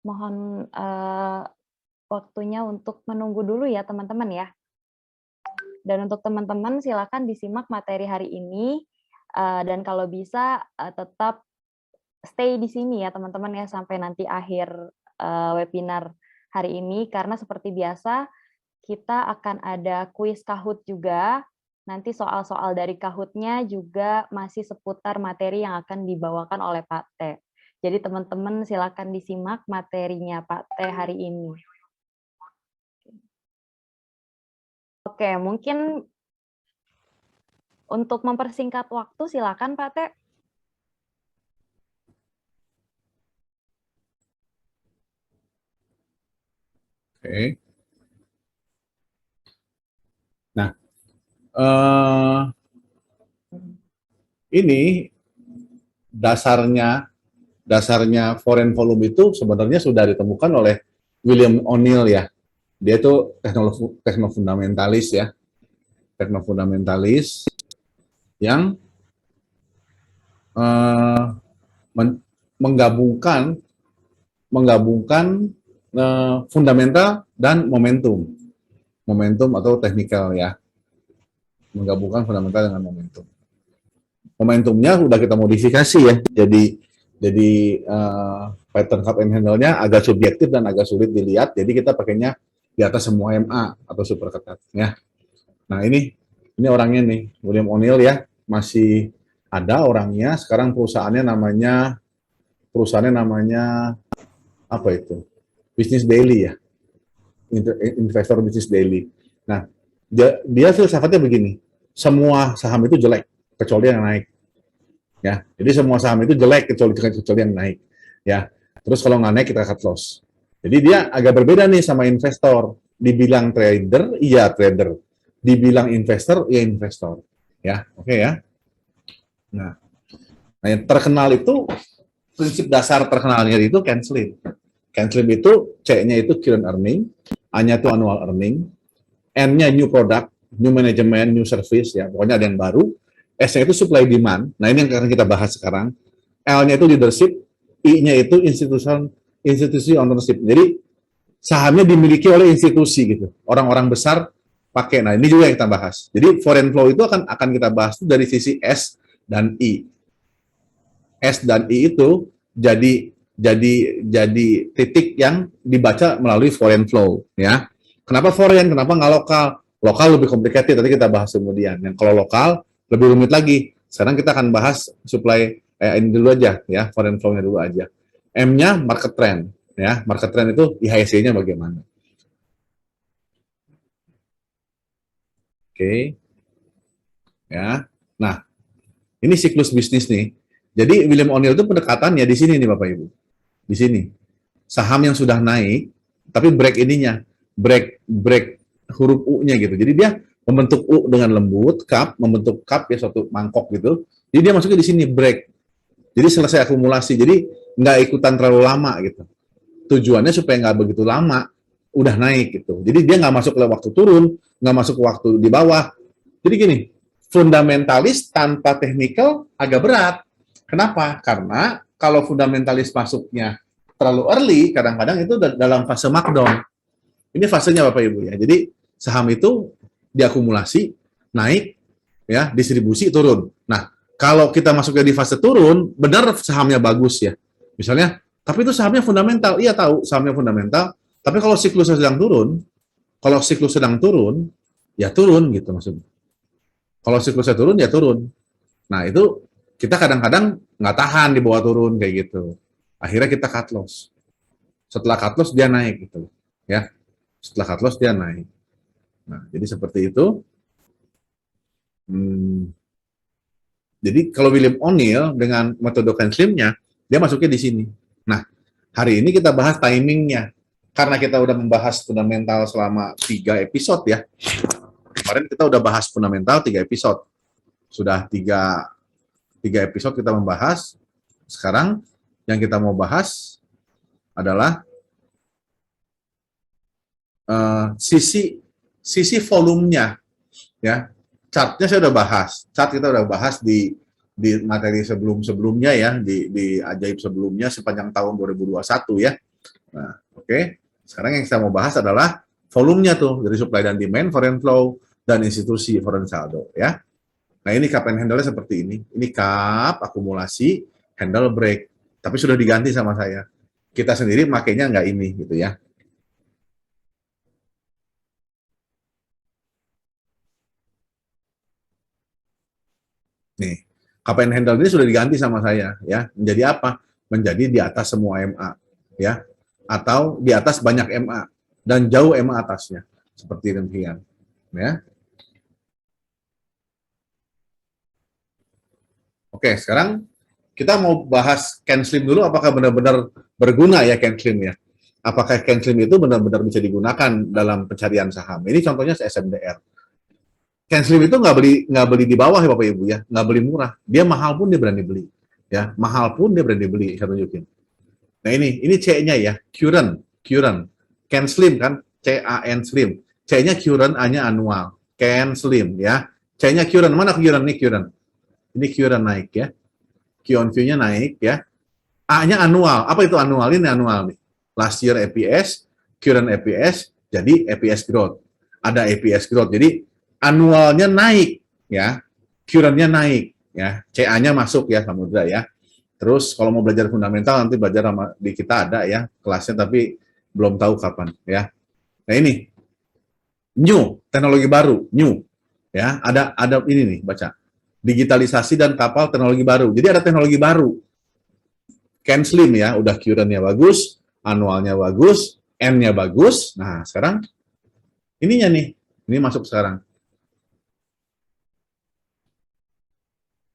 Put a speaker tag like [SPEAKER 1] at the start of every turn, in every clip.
[SPEAKER 1] Mohon, waktunya untuk menunggu dulu ya teman-teman ya. Dan untuk teman-teman silakan disimak materi hari ini, dan kalau bisa, tetap stay di sini ya teman-teman ya sampai nanti akhir, webinar hari ini karena seperti biasa kita akan ada kuis Kahoot juga. Nanti soal-soal dari Kahoot-nya juga masih seputar materi yang akan dibawakan oleh Pak T. Jadi teman-teman silakan disimak materinya Pak T hari ini. Oke, mungkin untuk mempersingkat waktu silakan Pak T.
[SPEAKER 2] Oke. Nah, ini dasarnya foreign volume itu sebenarnya sudah ditemukan oleh William O'Neill ya. Dia itu teknofundamentalis ya. Teknofundamentalis yang menggabungkan fundamental dan momentum atau teknikal ya, menggabungkan fundamental dengan momentum. Momentumnya udah kita modifikasi ya, jadi pattern cup and handle-nya agak subjektif dan agak sulit dilihat, jadi kita pakainya di atas semua MA atau super ketat ya. Nah ini orangnya nih, William O'Neill ya, masih ada orangnya. Sekarang perusahaannya namanya apa itu? Business Daily ya, Investor Business Daily. Nah, dia filsafatnya begini, semua saham itu jelek kecuali yang naik. Ya, jadi semua saham itu jelek kecuali yang naik. Ya, terus kalau nggak naik kita cut loss. Jadi dia agak berbeda nih sama investor. Dibilang trader, iya trader. Dibilang investor, ya investor. Ya, oke ya. Nah, yang terkenal itu prinsip dasar terkenalnya itu canceling. Canceling itu C-nya itu current earning, A-nya itu annual earning, N-nya new product, new management, new service, ya pokoknya ada yang baru. S-nya itu supply demand. Nah ini yang akan kita bahas sekarang. L-nya itu leadership, I-nya itu institusi ownership. Jadi sahamnya dimiliki oleh institusi gitu. Orang-orang besar pakai. Nah ini juga yang kita bahas. Jadi foreign flow itu akan kita bahas dari sisi S dan I. S dan I itu jadi titik yang dibaca melalui foreign flow ya. Kenapa foreign? Kenapa nggak lokal? Lokal lebih complicated, tadi kita bahas kemudian. Yang kalau lokal lebih rumit lagi. Sekarang kita akan bahas supply ini dulu aja ya, foreign flow-nya dulu aja. M-nya market trend ya. Market trend itu IHSG-nya bagaimana? Oke. Ya. Nah, ini siklus bisnis nih. Jadi William O'Neill itu pendekatannya di sini nih Bapak Ibu. Di sini. Saham yang sudah naik tapi break ininya, break huruf U-nya gitu. Jadi dia membentuk U dengan lembut, membentuk cup ya suatu mangkok gitu. Jadi dia masuknya di sini break. Jadi selesai akumulasi. Jadi nggak ikutan terlalu lama gitu. Tujuannya supaya nggak begitu lama udah naik gitu. Jadi dia nggak masuk ke waktu turun, nggak masuk ke waktu di bawah. Jadi gini, fundamentalis tanpa technical agak berat. Kenapa? Karena kalau fundamentalis masuknya terlalu early, kadang-kadang itu dalam fase markdown. Ini fasenya Bapak Ibu ya. Jadi saham itu diakumulasi, naik, ya, distribusi, turun. Nah, kalau kita masuknya di fase turun, benar sahamnya bagus ya. Misalnya, tapi itu sahamnya fundamental. Iya tahu sahamnya fundamental, tapi kalau siklusnya sedang turun, ya turun gitu maksudnya. Kalau siklusnya turun, ya turun. Nah, itu kita kadang-kadang nggak tahan di bawah turun kayak gitu. Akhirnya kita cut loss. Setelah cut loss dia naik gitu, ya. Setelah cut loss dia naik. Nah, jadi seperti itu. Jadi kalau William O'Neill dengan metode canceling-nya, dia masuknya di sini. Nah, hari ini kita bahas timingnya. Karena kita udah membahas fundamental selama 3 episode ya. Kemarin kita udah bahas fundamental 3 episode. Sudah 3 episode kita membahas. Sekarang yang kita mau bahas adalah sisi volumenya ya. Chartnya saya udah bahas. Chart kita udah bahas di materi sebelumnya ya, di ajaib sebelumnya sepanjang tahun 2021 ya. Nah, oke. Sekarang yang saya mau bahas adalah volumenya tuh, dari supply dan demand, foreign flow, dan institusi foreign saldo, ya. Nah, ini cup and handle-nya seperti ini. Ini cup, akumulasi, handle break. Tapi sudah diganti sama saya. Kita sendiri makainya nggak ini, gitu ya. Nih, cup and handle ini sudah diganti sama saya, ya. Menjadi apa? Menjadi di atas semua MA, ya. Atau di atas banyak MA dan jauh MA atasnya. Seperti demikian, ya. Oke, sekarang kita mau bahas CanSlim dulu, apakah benar-benar berguna ya CanSlim ya? Apakah CanSlim itu benar-benar bisa digunakan dalam pencarian saham? Ini contohnya SMDR. CanSlim itu nggak beli di bawah ya Bapak Ibu ya, nggak beli murah. Dia mahal pun dia berani beli, ya mahal pun dia berani beli. Saya tunjukin. Nah ini C-nya ya, current. CanSlim kan, CAN Slim. C-nya current, A-nya annual. CanSlim ya. C-nya current, mana current nih current? Ini current naik ya. Q-on-Q-nya naik ya. A-nya annual. Apa itu annual? Ini annual nih. Last year EPS, current EPS, jadi EPS growth. Ada EPS growth. Jadi annualnya naik ya. Current-nya naik ya. CA-nya masuk ya Samudra ya. Terus kalau mau belajar fundamental nanti belajar sama di kita ada ya kelasnya, tapi belum tahu kapan ya. Nah ini new, teknologi baru, new ya. Ada ini nih baca. Digitalisasi dan kapal teknologi baru. Jadi ada teknologi baru. CanSlim ya, udah current-nya bagus, annualnya bagus, N-nya bagus. Nah, sekarang ininya nih, ini masuk sekarang.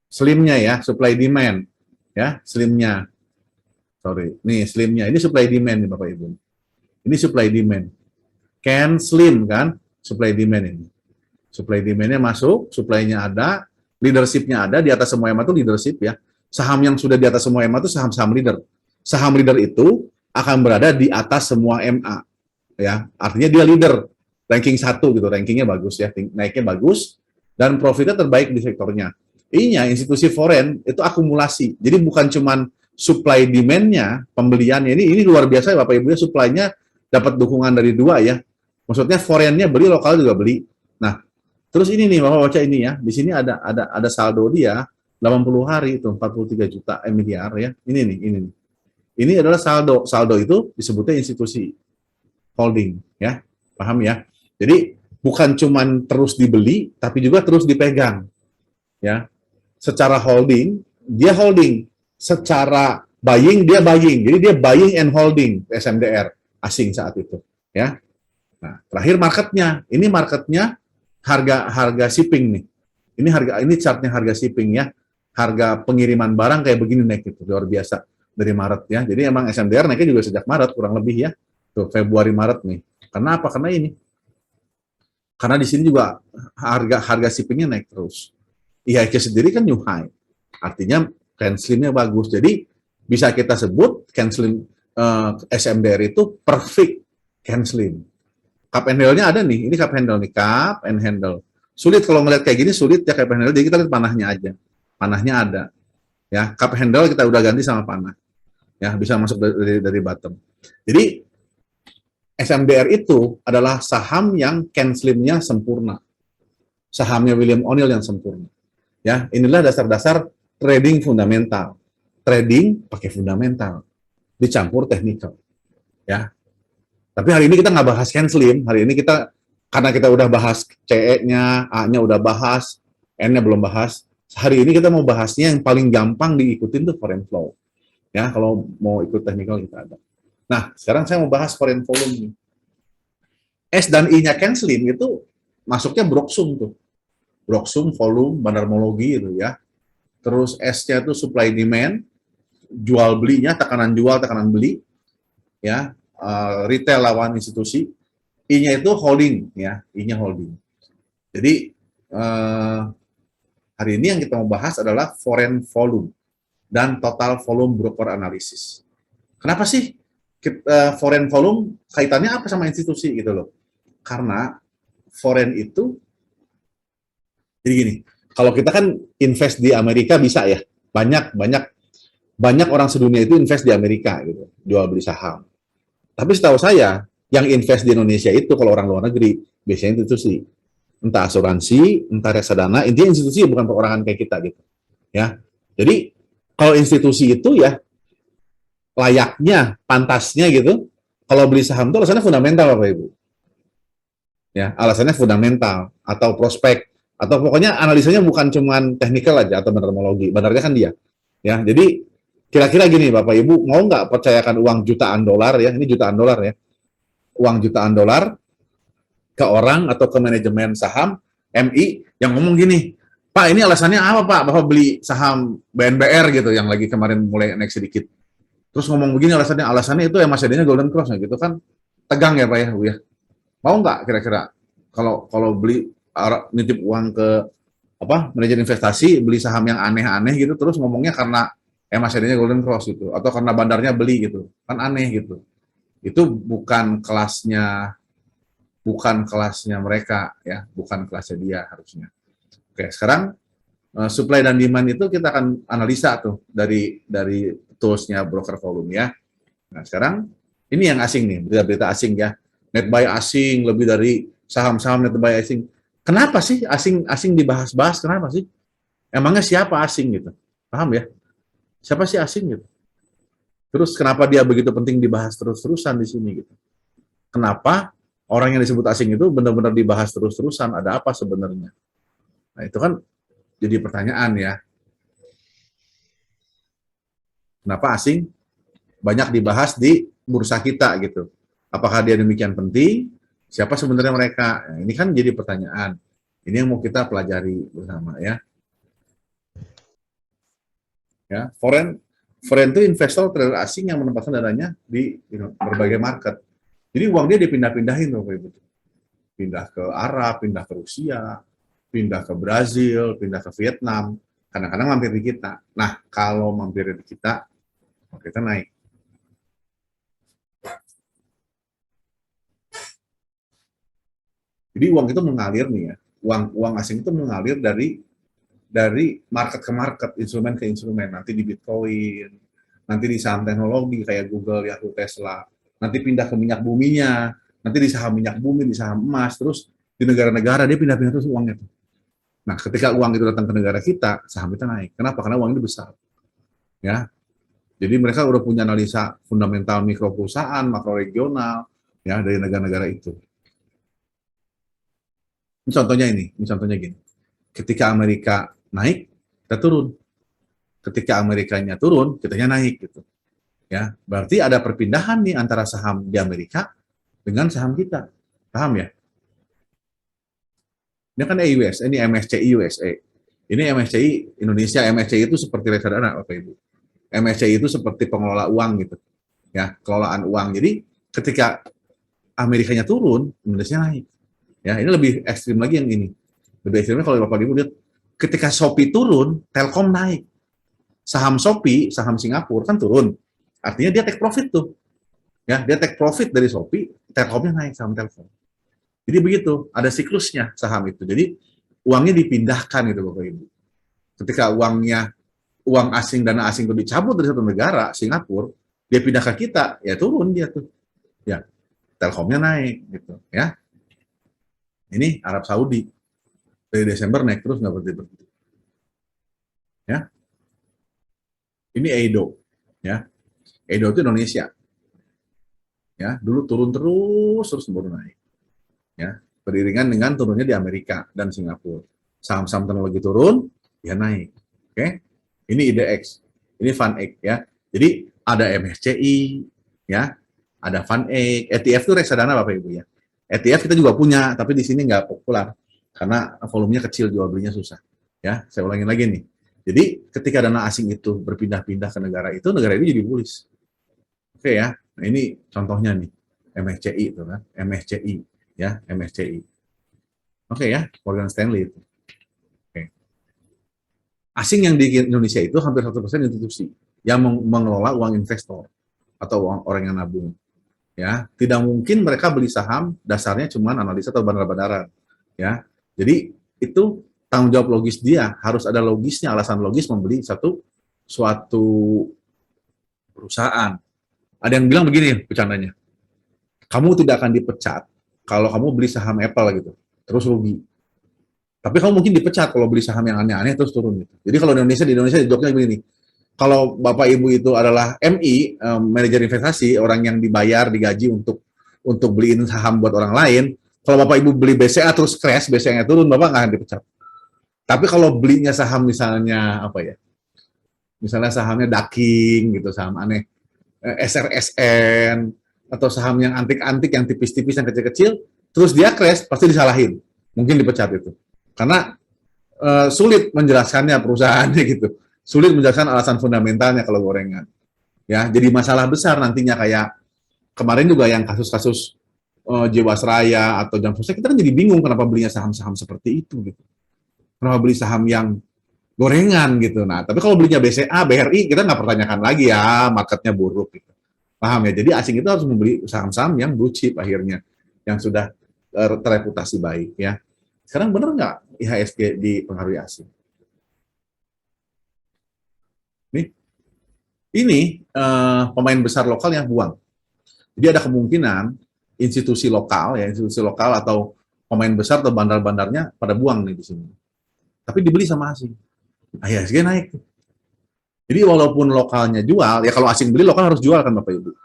[SPEAKER 2] Slimnya ya, supply demand. Ya, slimnya. Sorry, nih slimnya. Ini supply demand nih Bapak Ibu. Ini supply demand. CanSlim kan, supply demand ini. Supply demand-nya masuk, supply-nya ada, leadership-nya ada, di atas semua EMA itu leadership ya. Saham yang sudah di atas semua EMA itu saham-saham leader. Saham leader itu akan berada di atas semua MA. Ya, artinya dia leader, ranking 1 gitu, rankingnya bagus ya, naiknya bagus, dan profitnya terbaik di sektornya. I-nya, institusi foreign, itu akumulasi. Jadi bukan cuman supply demand-nya, pembeliannya, ini luar biasa ya Bapak Ibu ya, supply-nya dapat dukungan dari dua ya. Maksudnya foreign-nya beli, lokal juga beli. Nah, terus ini nih, Bapak baca ini ya. Di sini ada saldo dia 80 hari itu 43 juta miliar ya. Ini nih, ini nih. Ini adalah saldo. Saldo itu disebutnya institusi holding ya. Paham ya? Jadi bukan cuman terus dibeli tapi juga terus dipegang ya. Secara holding, dia holding. Secara buying, dia buying. Jadi dia buying and holding SMDR asing saat itu ya. Nah, terakhir marketnya. Ini marketnya harga shipping nih. Ini chartnya harga shipping ya. Harga pengiriman barang kayak begini naik gitu, luar biasa dari Maret ya. Jadi emang SMDR naiknya juga sejak Maret kurang lebih ya. Tuh Februari Maret nih. Karena apa? Karena ini. Karena di sini juga harga shippingnya naik terus. IHSG sendiri kan new high. Artinya CanSlim-nya bagus. Jadi bisa kita sebut CanSlim SMDR itu perfect CanSlim. Cup and handle-nya ada nih. Ini cup handle nih, cup and handle. Sulit kalau ngeliat kayak gini, sulit ya cup and handle. Jadi kita lihat panahnya aja. Panahnya ada. Ya, cup handle kita udah ganti sama panah. Ya, bisa masuk dari bottom. Jadi SMDR itu adalah saham yang CanSlim-nya sempurna. Sahamnya William O'Neill yang sempurna. Ya, inilah dasar-dasar trading fundamental. Trading pakai fundamental, dicampur teknikal. Ya. Tapi hari ini kita nggak bahas CanSlim. Hari ini kita, karena kita udah bahas CE-nya, A-nya udah bahas, N-nya belum bahas. Hari ini kita mau bahasnya yang paling gampang diikutin tuh foreign flow. Ya, kalau mau ikut teknikal kita ada. Nah, sekarang saya mau bahas foreign volume. S dan I-nya CanSlim itu masuknya Broksum tuh. Broksum, volume, bandarmologi itu ya. Terus S-nya itu supply demand, jual belinya, tekanan jual, tekanan beli, ya, retail lawan institusi. I-nya itu holding, ya, I-nya holding. Jadi hari ini yang kita mau bahas adalah foreign volume dan total volume broker analysis. Kenapa sih foreign volume kaitannya apa sama institusi gitu loh? Karena foreign itu, jadi gini, kalau kita kan invest di Amerika bisa ya, banyak orang sedunia itu invest di Amerika gitu, jual beli saham. Tapi setahu saya, yang invest di Indonesia itu kalau orang luar negeri, biasanya institusi. Entah asuransi, entah reksadana, intinya institusi bukan perorangan kayak kita gitu. Ya. Jadi kalau institusi itu ya layaknya, pantasnya gitu, kalau beli saham itu alasannya fundamental Bapak Ibu. Ya, alasannya fundamental atau prospek atau pokoknya analisanya bukan cuman teknikal aja atau meteorologi, benarnya kan dia. Ya, jadi kira-kira gini Bapak Ibu, mau nggak percayakan uang jutaan dolar ya, ini jutaan dolar ya, uang jutaan dolar ke orang atau ke manajemen saham MI yang ngomong gini, Pak ini alasannya apa Pak, Bapak beli saham BNBR gitu yang lagi kemarin mulai naik sedikit. Terus ngomong begini alasannya itu yang masih adanya Golden Cross gitu kan, tegang ya Pak ya, Bu ya. Mau nggak kira-kira kalau kalau beli nitip uang ke apa manajer investasi beli saham yang aneh-aneh gitu terus ngomongnya karena masih adanya Golden Cross gitu atau karena bandarnya beli gitu kan aneh gitu. Itu bukan kelasnya mereka ya, bukan kelasnya dia harusnya. Oke, sekarang supply dan demand itu kita akan analisa tuh dari toolsnya broker volume ya. Nah, sekarang ini yang asing nih, berita-berita asing ya. Net buy asing lebih dari saham-saham net buy asing. Kenapa sih asing dibahas-bahas? Kenapa sih? Emangnya siapa asing gitu? Paham ya? Siapa sih asing gitu? Terus kenapa dia begitu penting dibahas terus-terusan di sini gitu? Kenapa orang yang disebut asing itu benar-benar dibahas terus-terusan? Ada apa sebenarnya? Nah, itu kan jadi pertanyaan ya. Kenapa asing banyak dibahas di bursa kita gitu? Apakah dia demikian penting? Siapa sebenarnya mereka? Nah, ini kan jadi pertanyaan. Ini yang mau kita pelajari bersama ya. Ya, foreign itu investor trader asing yang menempatkan dananya di berbagai market. Jadi uang dia dipindah-pindahin Bapak Ibu. Pindah ke Arab, pindah ke Rusia, pindah ke Brazil, pindah ke Vietnam, kadang-kadang mampir di kita. Nah, kalau mampir di kita naik. Jadi uang itu mengalir nih ya, uang asing itu mengalir dari market ke market, instrumen ke instrumen, nanti di Bitcoin, nanti di saham teknologi kayak Google, Yahoo, Tesla, nanti pindah ke minyak buminya, nanti di saham minyak bumi, di saham emas, terus di negara-negara dia pindah-pindah terus uangnya. Nah, ketika uang itu datang ke negara kita, saham kita naik. Kenapa? Karena uang itu besar. Ya, jadi mereka udah punya analisa fundamental mikro perusahaan, makro regional, ya dari negara-negara itu. Ini contohnya gini. Ketika Amerika naik, kita turun. Ketika Amerikanya turun, kitanya naik gitu. Ya, berarti ada perpindahan nih antara saham di Amerika dengan saham kita. Paham ya? Ini kan EUS, ini MSCI USA. Ini MSCI Indonesia, MSCI itu seperti reksadana, Bapak Ibu. MSCI itu seperti pengelola uang gitu. Ya, kelolaan uang. Jadi ketika Amerikanya turun, Indonesia naik. Ya, ini lebih ekstrim lagi yang ini. Lebih ekstrimnya kalau Bapak Ibu lihat, ketika Shopee turun, Telkom naik. Saham Shopee, saham Singapura kan turun. Artinya dia take profit tuh. Ya, dia take profit dari Shopee, Telkomnya naik saham Telkom. Jadi begitu, ada siklusnya saham itu. Jadi uangnya dipindahkan gitu Bapak Ibu. Ketika uang asing, dana asing itu dicabut dari satu negara, Singapura, dia pindah ke kita, ya turun dia tuh. Ya, Telkomnya naik gitu ya. Ini Arab Saudi dari Desember naik terus nggak berhenti. Ya, ini Edo ya. Edo itu Indonesia. Ya, dulu turun terus baru naik. Ya, beriringan dengan turunnya di Amerika dan Singapura. Saham-saham teknologi turun, dia naik. Oke. Ini IDX. Ini FUNX ya. Jadi ada MSCI ya, ada FUNX, ETF itu reksadana Bapak Ibu ya. ETF kita juga punya, tapi di sini nggak populer karena volumenya kecil, jual belinya susah. Ya, saya ulangin lagi nih. Jadi ketika dana asing itu berpindah-pindah ke negara itu jadi bullish. Oke ya, nah ini contohnya nih, MSCI itu kan, MSCI ya, MSCI. Oke ya, Morgan Stanley itu. Oke. Asing yang di Indonesia itu hampir 100% institusi yang mengelola uang investor atau uang orang yang nabung. Ya, tidak mungkin mereka beli saham dasarnya cuma analisa atau bandar-bandaran. Ya, jadi itu tanggung jawab logis dia, harus ada logisnya, alasan logis membeli suatu perusahaan. Ada yang bilang begini bercandanya, Kamu tidak akan dipecat kalau kamu beli saham Apple gitu, terus rugi. Tapi kamu mungkin dipecat kalau beli saham yang aneh-aneh terus turun gitu. Jadi kalau di Indonesia joknya begini. Kalau Bapak Ibu itu adalah MI, manajer investasi, orang yang dibayar, digaji untuk beliin saham buat orang lain, kalau Bapak Ibu beli BCA terus crash, BCA-nya turun, Bapak nggak akan dipecat. Tapi kalau belinya saham misalnya apa ya? Misalnya sahamnya Daking gitu, saham aneh, SRSN atau saham yang antik-antik, yang tipis-tipis, yang kecil-kecil, terus dia crash, pasti disalahin. Mungkin dipecat itu. Karena sulit menjelaskannya perusahaannya gitu. Sulit menjelaskan alasan fundamentalnya kalau gorengan. Ya, jadi masalah besar nantinya kayak kemarin juga yang kasus-kasus Jiwasraya atau Jam Sostek, kita kan jadi bingung kenapa belinya saham-saham seperti itu gitu. Kenapa beli saham yang gorengan gitu. Nah, tapi kalau belinya BCA, BRI, kita nggak pertanyakan lagi ya, marketnya buruk gitu. Paham ya? Jadi asing itu harus membeli saham-saham yang blue chip akhirnya, yang sudah terreputasi baik ya. Sekarang benar nggak IHSG dipengaruhi asing? Ini pemain besar lokal yang buang. Jadi ada kemungkinan institusi lokal atau pemain besar atau bandar-bandarnya pada buang nih di sini. Tapi dibeli sama asing. IHSG naik. Jadi walaupun lokalnya jual, ya kalau asing beli lokal harus jual kan Bapak Ibu.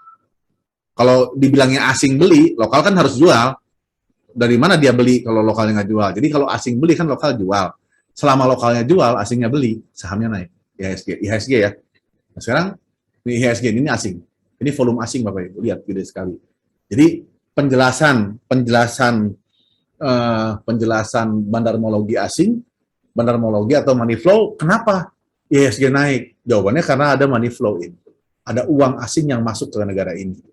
[SPEAKER 2] Kalau dibilangnya asing beli, lokal kan harus jual. Dari mana dia beli kalau lokalnya nggak jual? Jadi kalau asing beli kan lokal jual. Selama lokalnya jual, asingnya beli, sahamnya naik. IHSG ya. Nah, sekarang IHSG ini asing. Ini volume asing Bapak Ibu, lihat gede sekali. Jadi penjelasan bandarmologi asing, bandarmologi atau money flow, kenapa IHSG naik? Jawabannya karena ada money flow ini. Ada uang asing yang masuk ke negara ini.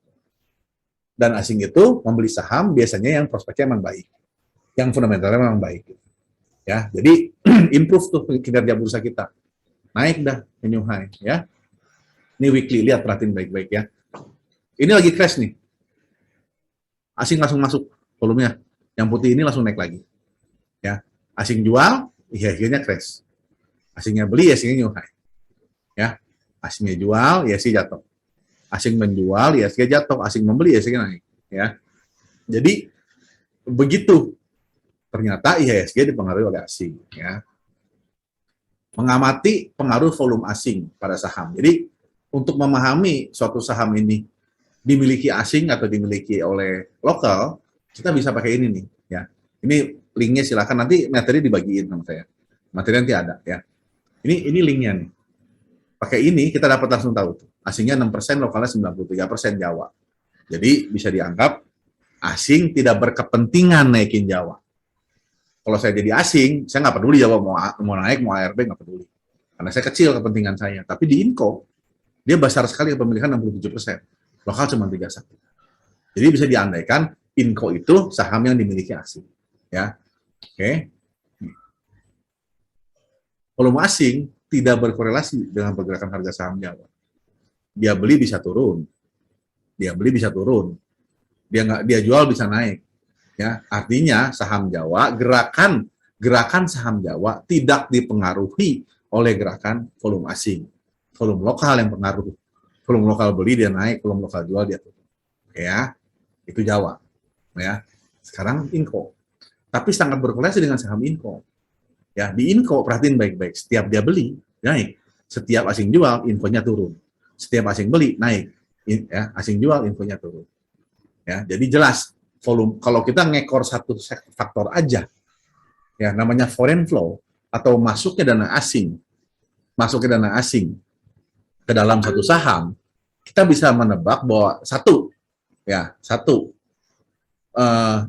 [SPEAKER 2] Dan asing itu membeli saham biasanya yang prospeknya memang baik, yang fundamentalnya memang baik. Ya, jadi improve tuh kinerja bursa kita, naik dah new high ya. Ini weekly, lihat perhatiin baik-baik ya. Ini lagi crash nih, asing langsung masuk volumenya, yang putih ini langsung naik lagi. Ya, asing jual, IHSG-nya crash. Asingnya beli, IHSG-nya new high. Ya, asingnya jual, IHSG jatuh. Asing menjual, IHSG jatuh. Asing membeli, IHSG naik. Ya, jadi begitu. Ternyata IHSG dipengaruhi oleh asing. Ya, mengamati pengaruh volume asing pada saham. Jadi untuk memahami suatu saham ini dimiliki asing atau dimiliki oleh lokal, kita bisa pakai ini nih. Ya, ini linknya silakan nanti materi dibagiin sama saya. Materi nanti ada ya. Ini linknya nih. Pakai ini kita dapat langsung tahu tuh. Asingnya 6%, lokalnya 93% Jawa. Jadi bisa dianggap asing tidak berkepentingan naikin Jawa. Kalau saya jadi asing, saya nggak peduli Jawa mau naik, mau ARB, nggak peduli. Karena saya kecil kepentingan saya. Tapi di Inco, dia besar sekali kepemilikan 67%. Lokal cuma 31%. Jadi bisa diandaikan Inco itu saham yang dimiliki asing. Ya, oke. Volume asing tidak berkorelasi dengan pergerakan harga saham Jawa. Dia beli bisa turun, dia jual bisa naik. Ya, artinya saham Jawa, gerakan saham Jawa tidak dipengaruhi oleh gerakan volume asing. Volume lokal yang pengaruh. Volume lokal beli dia naik, volume lokal jual dia turun. Ya, itu Jawa. Ya, sekarang Inco. Tapi sangat berkorelasi dengan saham Inco. Ya, di Inco perhatiin baik-baik. Setiap dia beli, naik. Setiap asing jual, infonya turun. Setiap asing beli, naik. Ya, asing jual, infonya turun. Ya, jadi jelas volume. Kalau kita ngekor satu faktor aja, ya namanya foreign flow atau masuknya dana asing ke dalam satu saham, kita bisa menebak bahwa satu,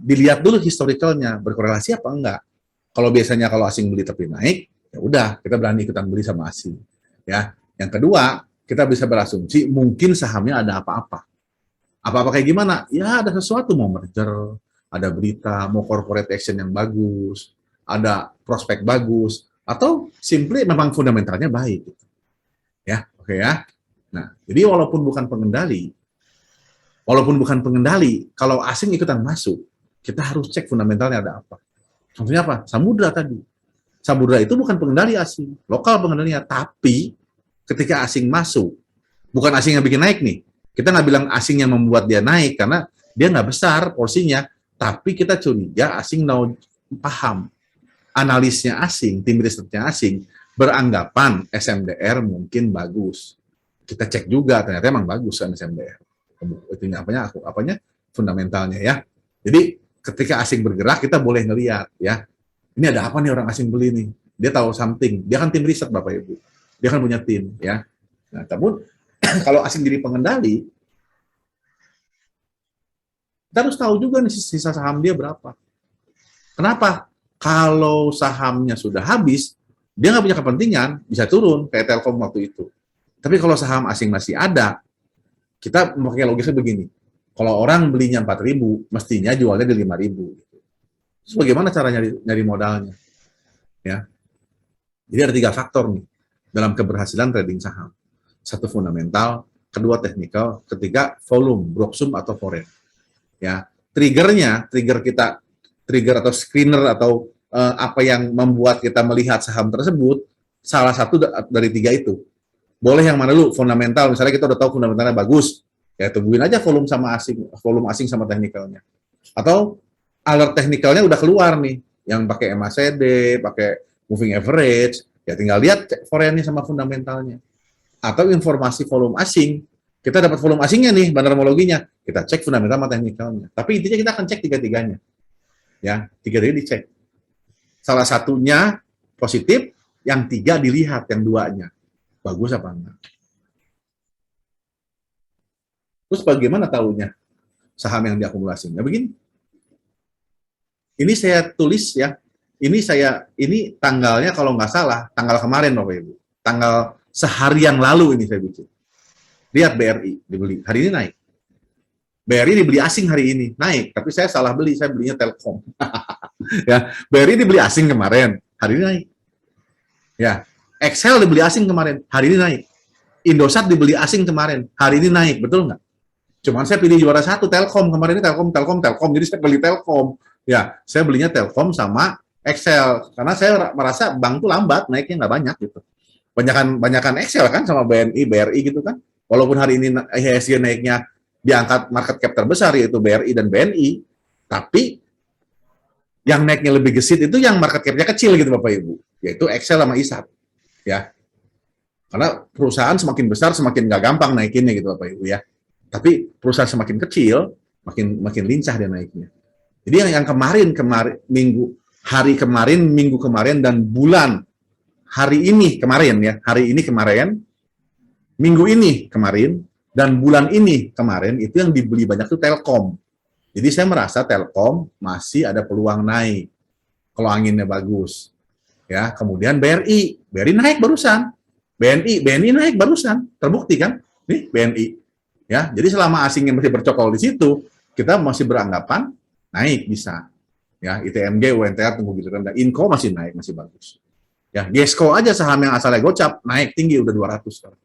[SPEAKER 2] dilihat dulu historicalnya berkorelasi apa enggak. Kalau biasanya kalau asing beli tapi naik, ya udah kita berani ikutan beli sama asing. Ya, yang kedua kita bisa berasumsi mungkin sahamnya ada apa-apa. Apa-apa kayak gimana? Ya ada sesuatu mau merger, ada berita, mau corporate action yang bagus, ada prospek bagus, atau simply memang fundamentalnya baik. Ya, oke ya. Nah, jadi walaupun bukan pengendali, kalau asing ikutan masuk, kita harus cek fundamentalnya ada apa. Contohnya apa? Samudra tadi. Samudra itu bukan pengendali asing, lokal pengendalinya. Tapi ketika asing masuk, bukan asing yang bikin naik nih. Kita nggak bilang asing yang membuat dia naik, karena Dia nggak besar porsinya, tapi kita curiga asing paham. Analisnya asing, tim risetnya asing, beranggapan SMDR mungkin bagus. Kita cek juga, ternyata emang bagus kan SMDR. Itu apanya fundamentalnya ya. Jadi ketika asing bergerak, kita boleh ngelihat ya. Ini ada apa nih orang asing beli nih? Dia tahu something. Dia kan tim riset Bapak Ibu. Dia kan punya tim ya. Nah, namun kalau asing jadi pengendali, kita harus tahu juga nih sisa saham dia berapa. Kenapa? Kalau sahamnya sudah habis, dia nggak punya kepentingan, bisa turun kayak Telkom waktu itu. Tapi kalau saham asing masih ada, kita memakai logika begini. Kalau orang belinya 4.000, mestinya jualnya di 5.000. Terus bagaimana cara nyari modalnya? Ya. Jadi ada 3 faktor nih dalam keberhasilan trading saham. 1 fundamental, kedua teknikal, ketiga volume, broksum atau foreign. Ya, trigger atau screener atau apa yang membuat kita melihat saham tersebut, salah satu dari 3 itu. Boleh yang mana dulu? Fundamental, misalnya kita udah tahu fundamentalnya bagus, ya tungguin aja volume asing sama teknikalnya. Atau alert teknikalnya udah keluar nih, yang pakai MACD, pakai moving average, ya tinggal lihat foreign-nya sama fundamentalnya. Atau informasi volume asing, kita dapat volume asingnya nih, bandarmologinya, kita cek fundamental sama teknikalnya. Tapi intinya kita akan cek 3-3-nya. Ya, 3-3 dicek. Salah satunya positif, yang 3 dilihat, yang 2-nya. Bagus apa enggak? Terus bagaimana tahunya saham yang diakumulasi? Nah, begini. Ini saya tulis ya, ini tanggalnya kalau nggak salah, tanggal kemarin Bapak Ibu. Tanggal sehari yang lalu ini saya bikin. Lihat BRI dibeli, hari ini naik. BRI dibeli asing hari ini, naik. Tapi saya salah beli, saya belinya Telkom. Ya, BRI dibeli asing kemarin, hari ini naik. Ya, Excel dibeli asing kemarin, hari ini naik. Indosat dibeli asing kemarin, hari ini naik, betul nggak? Cuman saya pilih juara 1, Telkom. Kemarin ini Telkom. Jadi saya beli Telkom. Ya, saya belinya Telkom sama Excel. Karena saya merasa bank tuh lambat, naiknya nggak banyak gitu. Banyakan Excel kan sama BNI, BRI gitu kan. Walaupun hari ini IHSG naiknya diangkat market cap terbesar, yaitu BRI dan BNI, tapi yang naiknya lebih gesit itu yang market cap-nya kecil gitu Bapak Ibu, yaitu Excel sama ISAT. Ya. Karena perusahaan semakin besar, semakin nggak gampang naikinnya gitu Bapak Ibu ya. Tapi perusahaan semakin kecil, makin lincah dia naiknya. Jadi yang kemarin minggu kemarin dan bulan hari ini kemarin, minggu ini kemarin dan bulan ini kemarin itu yang dibeli banyak tuh Telkom. Jadi saya merasa Telkom masih ada peluang naik kalau anginnya bagus. Ya, kemudian BRI naik barusan. BNI naik barusan, terbukti kan? Nih BNI. Ya, jadi selama asingnya masih bercokol di situ, kita masih beranggapan naik bisa. Ya, ITMG, UNTR tunggu gitu kan. Inco masih naik, masih bagus. Ya, Gesco aja saham yang asalnya gocap naik tinggi udah 200 sekarang.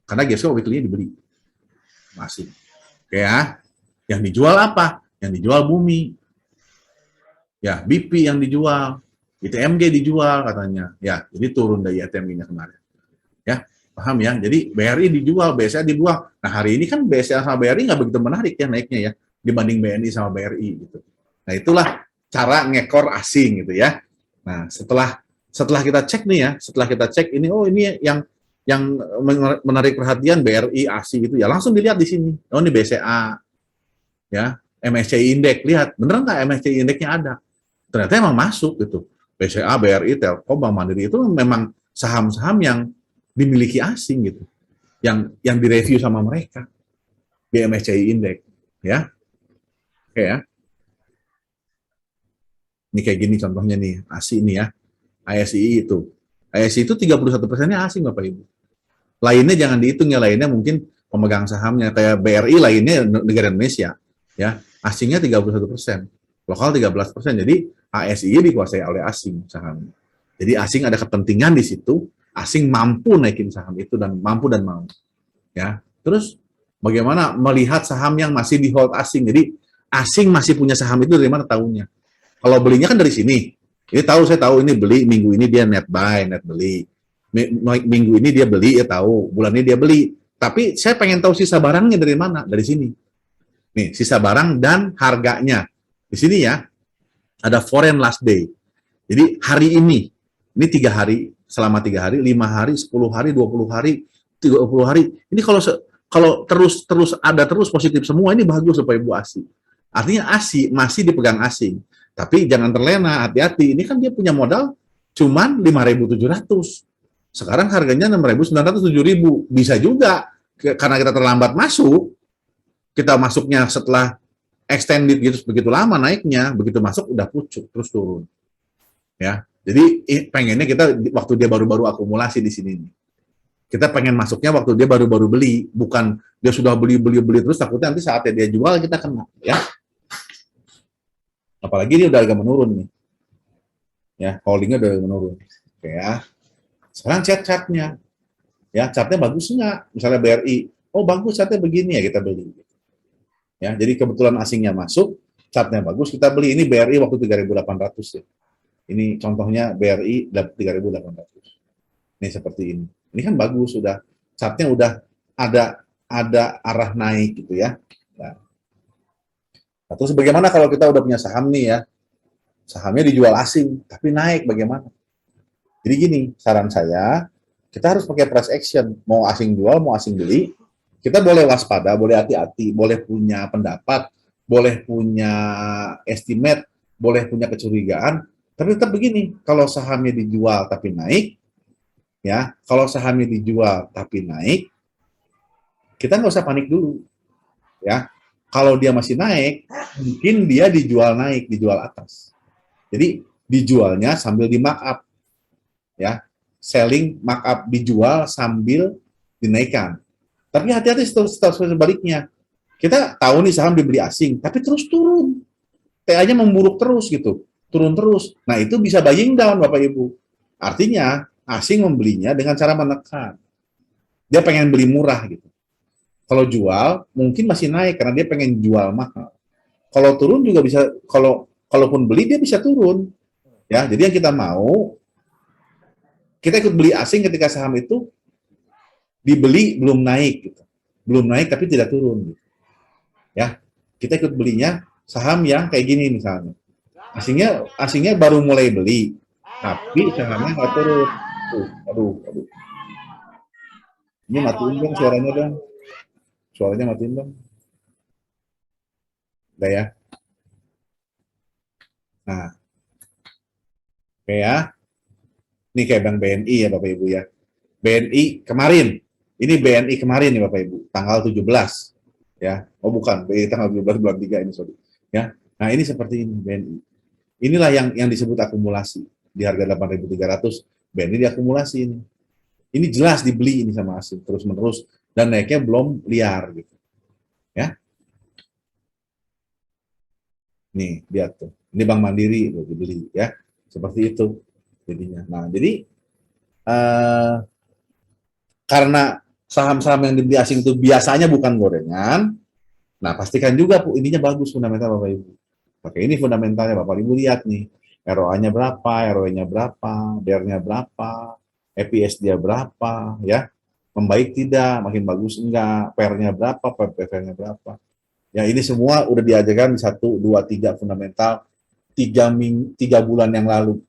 [SPEAKER 2] Karena Gesco weekly-nya dibeli. Masih. Oke ya. Yang dijual apa? Yang dijual Bumi. Ya, BP yang dijual. ITMG dijual katanya. Ya, jadi turun dari ITMG-nya kemarin. Ya, paham ya? Jadi BRI dijual, BSA dibuang. Nah, hari ini kan BSA sama BRI nggak begitu menarik ya naiknya ya, dibanding BNI sama BRI gitu. Nah, itulah cara ngekor asing gitu ya. Nah, setelah kita cek nih ya, setelah kita cek ini, oh ini yang menarik perhatian BRI, ASI gitu ya, langsung dilihat di sini. Oh ini BCA, ya, MSCI Index, lihat bener nggak MSCI Indexnya ada? Ternyata emang masuk gitu. BCA, BRI, Telkom, Bank Mandiri itu memang saham-saham yang dimiliki asing gitu, yang direview sama mereka di MSCI Index, ya, oke ya. Ini kayak gini contohnya nih, ASI ini ya, ASI itu 31%-nya asing Bapak Ibu. Lainnya jangan dihitung ya, lainnya mungkin pemegang sahamnya kayak BRI, lainnya negara Indonesia, ya, asingnya 31%, lokal 13%. Jadi ASI dikuasai oleh asing sahamnya. Jadi asing ada kepentingan di situ, asing mampu naikin saham itu dan mampu dan mau. Ya. Terus bagaimana melihat saham yang masih di hold asing? Jadi asing masih punya saham itu dari mana tahunya? Kalau belinya kan dari sini. Ini saya tahu ini beli minggu ini dia net buy, net beli. Minggu ini dia beli ya tahu, bulan ini dia beli. Tapi saya pengen tahu sisa barangnya dari mana? Dari sini. Nih, sisa barang dan harganya. Di sini ya, ada foreign last day. Jadi hari ini 3 hari, selama 3 hari, 5 hari, 10 hari, 20 hari, 30 hari. Ini kalau terus ada terus positif semua, ini bagus supaya Ibu ASI. Artinya ASI masih dipegang asing. Tapi jangan terlena, hati-hati. Ini kan dia punya modal cuman 5.700. Sekarang harganya 6.900, 7.000. Bisa juga karena kita terlambat masuk, kita masuknya setelah extended gitu begitu lama naiknya, begitu masuk udah pucuk terus turun. Ya. Jadi pengennya kita waktu dia baru-baru akumulasi di sini. Kita pengen masuknya waktu dia baru-baru beli, bukan dia sudah beli terus takutnya nanti saatnya dia jual kita kena, ya. Apalagi dia udah agak menurun nih. Ya, holdingnya udah menurun. Oke ya. Sekarang chat chartnya. Ya, chartnya bagus nggak? Misalnya BRI, oh bagus chartnya begini ya kita beli. Ya, jadi kebetulan asingnya masuk, chartnya bagus kita beli. Ini BRI waktu 3.800 ya. Ini contohnya BRI 3.800. Ini seperti ini. Ini kan bagus sudah, chartnya udah ada arah naik gitu ya. Nah, terus bagaimana kalau kita udah punya saham nih ya, sahamnya dijual asing tapi naik bagaimana? Jadi gini, saran saya kita harus pakai price action, mau asing jual mau asing beli, kita boleh waspada, boleh hati-hati, boleh punya pendapat, boleh punya estimate, boleh punya kecurigaan, tapi tetap begini, kalau sahamnya dijual tapi naik, ya, kalau sahamnya dijual tapi naik, kita nggak usah panik dulu, ya. Kalau dia masih naik, mungkin dia dijual naik, dijual atas. Jadi dijualnya sambil di markup, ya, selling markup, dijual sambil dinaikkan. Tapi hati-hati sebaliknya. Kita tahu nih saham dibeli asing, tapi terus turun. TA-nya memburuk terus gitu, turun terus. Nah itu bisa buying down Bapak Ibu. Artinya asing membelinya dengan cara menekan. Dia pengen beli murah gitu. Kalau jual mungkin masih naik karena dia pengen jual mahal. Kalau turun juga bisa, kalaupun beli dia bisa turun. Ya, jadi yang kita mau, kita ikut beli asing ketika saham itu dibeli belum naik gitu. Belum naik tapi tidak turun gitu. Ya. Kita ikut belinya saham yang kayak gini misalnya. Asingnya baru mulai beli, tapi sahamnya nggak turun. Aduh. Ini matiin dong suaranya dong. Suaranya matiin dong. Udah ya. Nah, oke ya. Ini kayak Bank BNI ya Bapak Ibu ya. BNI kemarin. Ini BNI kemarin nih Bapak Ibu. Tanggal 17. Ya. Oh bukan. BNI tanggal 17 bulan 3 ini sorry. Ya. Nah ini seperti ini BNI. Inilah yang disebut akumulasi. Di harga 8.300 BNI diakumulasi ini. Ini jelas dibeli ini sama asing terus-menerus dan naiknya belum liar gitu. Ya. Nih, lihat tuh. Ini Bank Mandiri loh dibeli ya. Seperti itu jadinya. Nah, jadi karena saham-saham yang dibeli asing itu biasanya bukan gorengan, nah pastikan juga ininya bagus fundamental Bapak Ibu. Oke, ini fundamentalnya Bapak Ibu lihat nih. ROA-nya berapa, ROE-nya berapa, DER-nya berapa, EPS dia berapa, ya. Membaik tidak, makin bagus enggak, PER-nya berapa, PPV-nya berapa. Ya, ini semua udah diajarkan 1, 2, 3 fundamental 3 bulan yang lalu.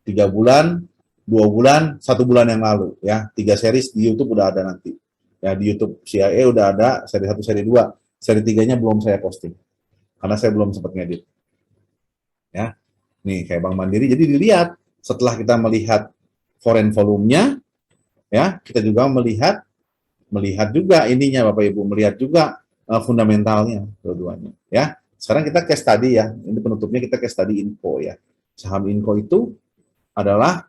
[SPEAKER 2] 3 bulan, 2 bulan, 1 bulan yang lalu, ya. 3 series di YouTube udah ada nanti. Ya, di YouTube CIA udah ada seri 1, seri 2. Seri 3-nya belum saya posting. Karena saya belum sempat ngedit. Ya. Nih kayak Bank Mandiri. Jadi dilihat setelah kita melihat foreign volume-nya, ya kita juga melihat juga ininya Bapak Ibu, melihat juga fundamentalnya dua-duanya. Ya. Sekarang kita case study ya. Ini penutupnya kita case study Info ya. Saham Info itu adalah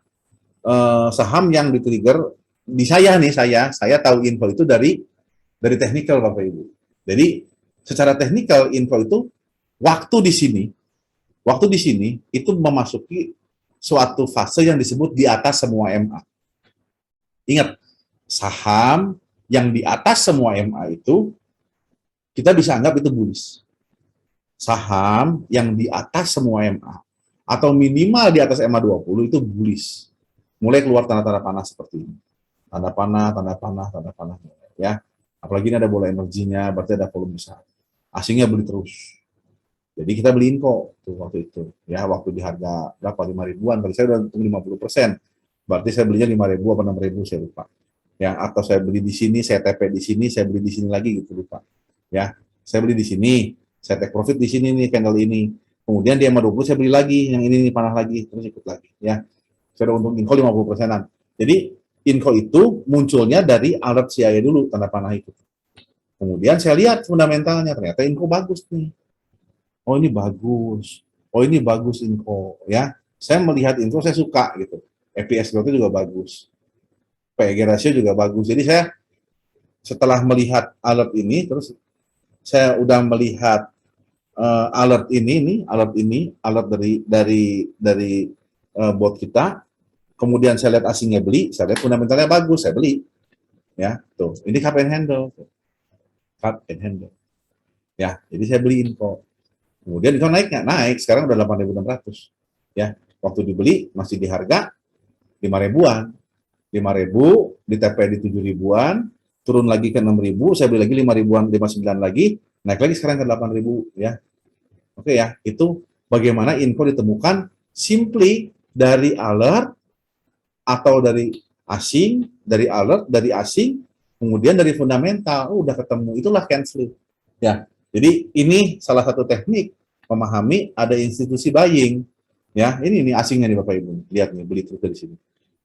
[SPEAKER 2] saham yang di-trigger di saya nih saya tahu Info itu dari technical Bapak Ibu. Jadi secara technical Info itu waktu di sini itu memasuki suatu fase yang disebut di atas semua MA. Ingat, saham yang di atas semua MA itu kita bisa anggap itu bullish. Saham yang di atas semua MA atau minimal di atas MA 20 itu bullish. Mulai keluar tanda-tanda panas seperti ini. Tanda panah ya. Apalagi ini ada bola energinya, berarti ada volume besar. asingnya beli terus. Jadi kita beli Inco tuh waktu itu, ya waktu di harga berapa 5 ribuan, tadi saya udah untung 50%, berarti saya belinya 5 ribu apa 6 ribu saya lupa. Ya atau saya beli di sini, saya TP di sini, saya beli di sini lagi gitu lupa. Ya, saya beli di sini, saya take profit di sini nih candle ini. Kemudian dia 20 saya beli lagi, yang ini nih panah lagi, terus ikut lagi. Ya, saya udah untung Inco 50%-an. Jadi Inco itu munculnya dari alert CIA dulu tanda panah itu. Kemudian saya lihat fundamentalnya, ternyata Inco bagus nih. Oh ini bagus, oh ini bagus Inco, ya. Saya melihat Inco saya suka gitu. EPS growth juga bagus, PEG ratio juga bagus. Jadi saya setelah melihat alert ini, terus saya udah melihat alert ini, alert dari bot kita. Kemudian saya lihat asingnya beli, saya lihat fundamentalnya bagus, saya beli. Ya, tuh. Ini cup and handle. Cup and handle. Ya, jadi saya beli Inco. Kemudian itu naik nggak? Naik, sekarang udah 8.600. Ya, waktu dibeli masih di harga 5 ribuan. 5 ribu, di TP di 7 ribuan, turun lagi ke 6 ribu, saya beli lagi 5 ribuan, 59 lagi, naik lagi sekarang ke 8 ribu. Ya. Oke ya, itu bagaimana info ditemukan simply dari alert atau dari asing, dari alert, dari asing, kemudian dari fundamental, udah ketemu, itulah canceling. Ya, jadi ini salah satu teknik memahami ada institusi buying. Ya, ini asingnya nih Bapak Ibu. Lihat nih, beli terus dari sini.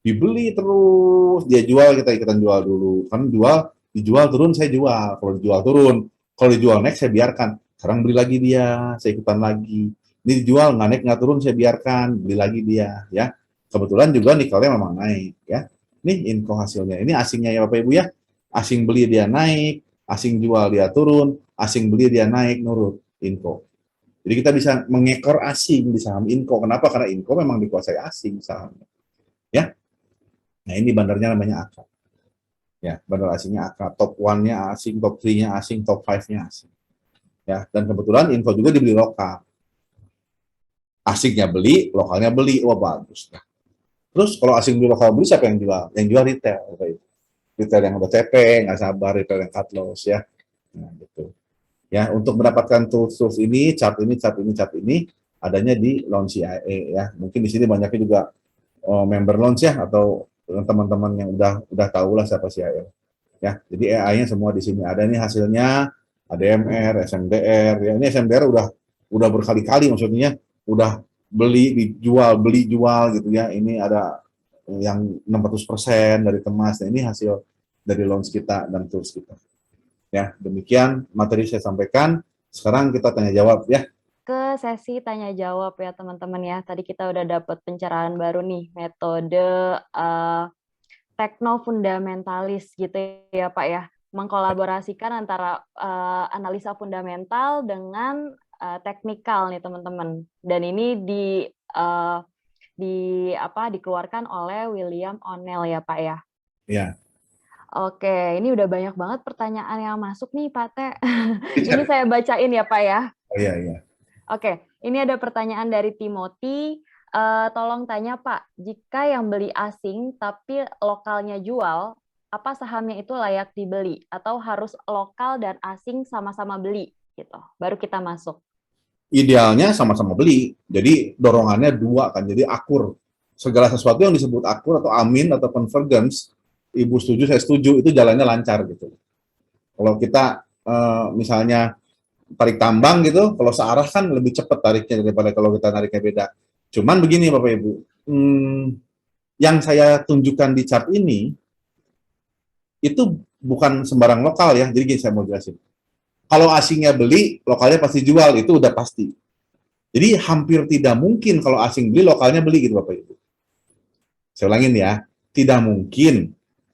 [SPEAKER 2] Dibeli terus, dia jual, kita ikutan jual dulu. Kan dijual turun, saya jual. Kalau dijual turun, kalau dijual naik, saya biarkan. Sekarang beli lagi dia, saya ikutan lagi. Ini dijual, nggak naik, nggak turun, saya biarkan. Beli lagi dia, ya. Kebetulan juga nikelnya memang naik, ya. Ini info hasilnya. Ini asingnya ya Bapak Ibu ya. Asing beli dia naik, asing jual dia turun, asing beli dia naik, nurut, info. Jadi kita bisa mengekor asing di saham Inco. Kenapa? Karena Inco memang dikuasai asing sahamnya. Ya. Nah, ini bandarnya namanya AKA. Ya, bandar asingnya AKA. Top 1-nya asing, top 3-nya asing, top 5-nya asing. Ya, dan kebetulan Inco juga dibeli lokal. Asingnya beli, lokalnya beli. Wah, bagus. Nah, terus kalau asing beli lokal beli, siapa yang jual? Yang jual retail. Retail yang udah CP, nggak sabar, retail yang cut loss ya. Nah, gitu. Ya, untuk mendapatkan tools ini, chart ini adanya di Launch CIA ya. Mungkin di sini banyaknya juga member Launch ya atau teman-teman yang udah tahu lah siapa CIA. Ya, jadi AI-nya semua di sini ada nih hasilnya, ADMR, SMDR ya. Ini SMDR udah berkali-kali maksudnya udah beli jual gitu ya. Ini ada yang 600% dari Temas. Nah, ini hasil dari Launch kita dan tools kita. Ya, demikian materi saya sampaikan. Sekarang kita tanya jawab ya.
[SPEAKER 1] Ke sesi tanya jawab ya teman-teman ya. Tadi kita udah dapat pencerahan baru nih, metode tekno-fundamentalis gitu ya Pak ya. Mengkolaborasikan antara analisa fundamental dengan teknikal nih teman-teman. Dan ini dikeluarkan oleh William O'Neill ya Pak ya.
[SPEAKER 2] Ya.
[SPEAKER 1] Oke, ini udah banyak banget pertanyaan yang masuk nih Pak Teh. Ini saya bacain ya Pak ya.
[SPEAKER 2] Oh iya, iya.
[SPEAKER 1] Oke, ini ada pertanyaan dari Timothy. Tolong tanya Pak, jika yang beli asing tapi lokalnya jual, apa sahamnya itu layak dibeli? Atau harus lokal dan asing sama-sama beli? Gitu. Baru kita masuk.
[SPEAKER 2] Idealnya sama-sama beli. Jadi dorongannya dua kan, jadi akur. Segala sesuatu yang disebut akur atau amin atau convergence, Ibu setuju, saya setuju, itu jalannya lancar gitu. Kalau kita misalnya tarik tambang gitu, kalau searah kan lebih cepat tariknya daripada kalau kita nariknya beda. Cuman begini Bapak Ibu, yang saya tunjukkan di chart ini, itu bukan sembarang lokal ya, jadi gini saya mau jelasin. Kalau asingnya beli, lokalnya pasti jual, itu udah pasti. Jadi hampir tidak mungkin kalau asing beli, lokalnya beli gitu Bapak Ibu. Saya ulangin ya, tidak mungkin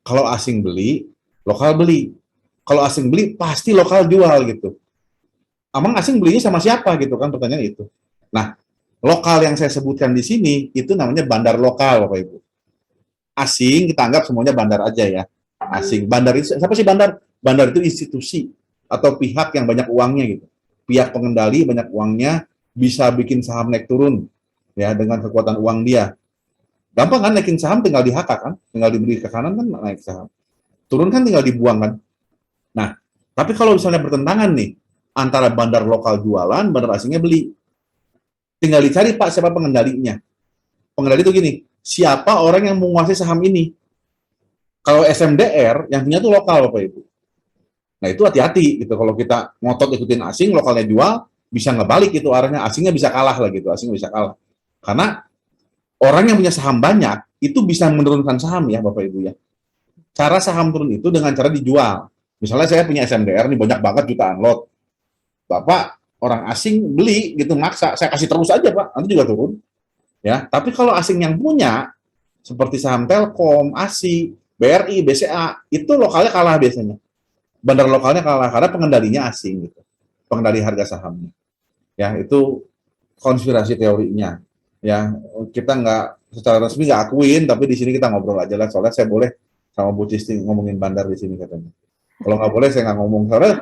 [SPEAKER 2] kalau asing beli, lokal beli. Kalau asing beli, pasti lokal jual gitu. Emang asing belinya sama siapa gitu kan, pertanyaan itu. Nah, lokal yang saya sebutkan di sini, itu namanya bandar lokal Bapak Ibu. Asing, kita anggap semuanya bandar aja ya. Asing. Bandar itu, siapa sih bandar? Bandar itu institusi atau pihak yang banyak uangnya gitu. Pihak pengendali banyak uangnya, bisa bikin saham naik turun ya dengan kekuatan uang dia. Gampang kan naikin saham, tinggal di HK kan, tinggal diberi ke kanan kan naik saham. Turun kan tinggal dibuang kan. Nah, tapi kalau misalnya bertentangan nih, antara bandar lokal jualan, bandar asingnya beli. Tinggal dicari Pak siapa pengendalinya. Pengendali itu gini, siapa orang yang menguasai saham ini? Kalau SMDR yang punya tuh lokal Bapak Ibu. Nah itu hati-hati gitu. Kalau kita ngotot ikutin asing, lokalnya jual, bisa ngebalik itu arahnya. Asingnya bisa kalah lah gitu. Asing bisa kalah. Karena orang yang punya saham banyak itu bisa menurunkan saham ya Bapak Ibu ya. Cara saham turun itu dengan cara dijual. Misalnya saya punya SMDR nih banyak banget jutaan lot. Bapak orang asing beli gitu maksa, saya kasih terus aja Pak, nanti juga turun. Ya, tapi kalau asing yang punya seperti saham Telkom, ASI, BRI, BCA, itu lokalnya kalah biasanya. Bandar lokalnya kalah karena pengendalinya asing gitu. Pengendali harga sahamnya. Ya, itu konspirasi teorinya. Ya, kita nggak secara resmi nggak akuin, tapi di sini kita ngobrol aja lah. Soalnya saya boleh sama Bu Cisti ngomongin bandar di sini katanya. Kalau nggak boleh saya nggak ngomong. Soalnya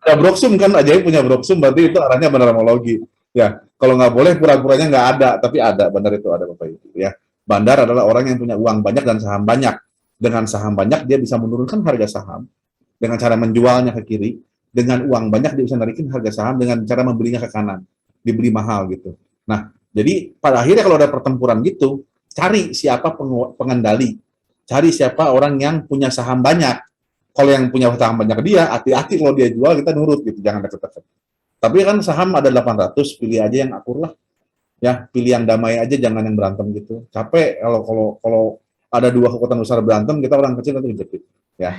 [SPEAKER 2] ada Broksum kan, Ajaib punya Broksum, berarti itu arahnya bandarmologi. Ya, kalau nggak boleh pura-puranya nggak ada, tapi ada bandar itu ada Bapak Ibu. Ya, bandar adalah orang yang punya uang banyak dan saham banyak. Dengan saham banyak dia bisa menurunkan harga saham dengan cara menjualnya ke kiri. Dengan uang banyak dia bisa narikin harga saham dengan cara membelinya ke kanan, dibeli mahal gitu. Nah, jadi pada akhirnya kalau ada pertempuran gitu, cari siapa pengendali, cari siapa orang yang punya saham banyak. Kalau yang punya saham banyak dia, hati-hati kalau dia jual kita nurut gitu, jangan deket-deket. Tapi kan saham ada 800, pilih aja yang akur lah. Ya, pilih yang damai aja, jangan yang berantem gitu. Capek kalau kalau kalau ada dua kekuatan besar berantem, kita orang kecil nanti kejepit. Ya.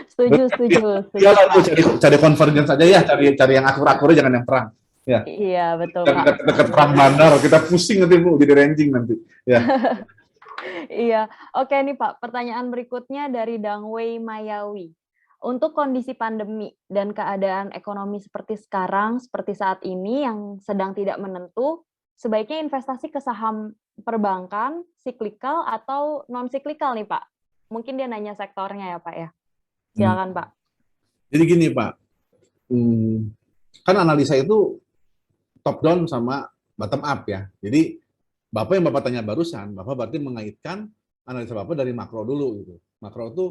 [SPEAKER 1] Setuju,
[SPEAKER 2] Ya,
[SPEAKER 1] setuju,
[SPEAKER 2] ya
[SPEAKER 1] setuju,
[SPEAKER 2] lah,
[SPEAKER 1] Pak.
[SPEAKER 2] cari convergence aja ya, cari yang akur-akur, jangan yang perang. Ya,
[SPEAKER 1] Iya, betul,
[SPEAKER 2] jangan
[SPEAKER 1] Pak.
[SPEAKER 2] deket-deket perang bandar, kita pusing nanti Bu, jadi ranking nanti. Ya.
[SPEAKER 1] Iya. Oke nih, Pak, pertanyaan berikutnya dari Dangwei Mayawi. Untuk kondisi pandemi dan keadaan ekonomi seperti sekarang, seperti saat ini yang sedang tidak menentu, sebaiknya investasi ke saham perbankan, siklikal atau non siklikal nih, Pak? Mungkin dia nanya sektornya ya, Pak ya.
[SPEAKER 2] Hmm.
[SPEAKER 1] Silakan, Pak.
[SPEAKER 2] Jadi gini Pak, kan analisa itu top down sama bottom up ya. Jadi Bapak yang Bapak tanya barusan, Bapak berarti mengaitkan analisa Bapak dari makro dulu gitu. Makro itu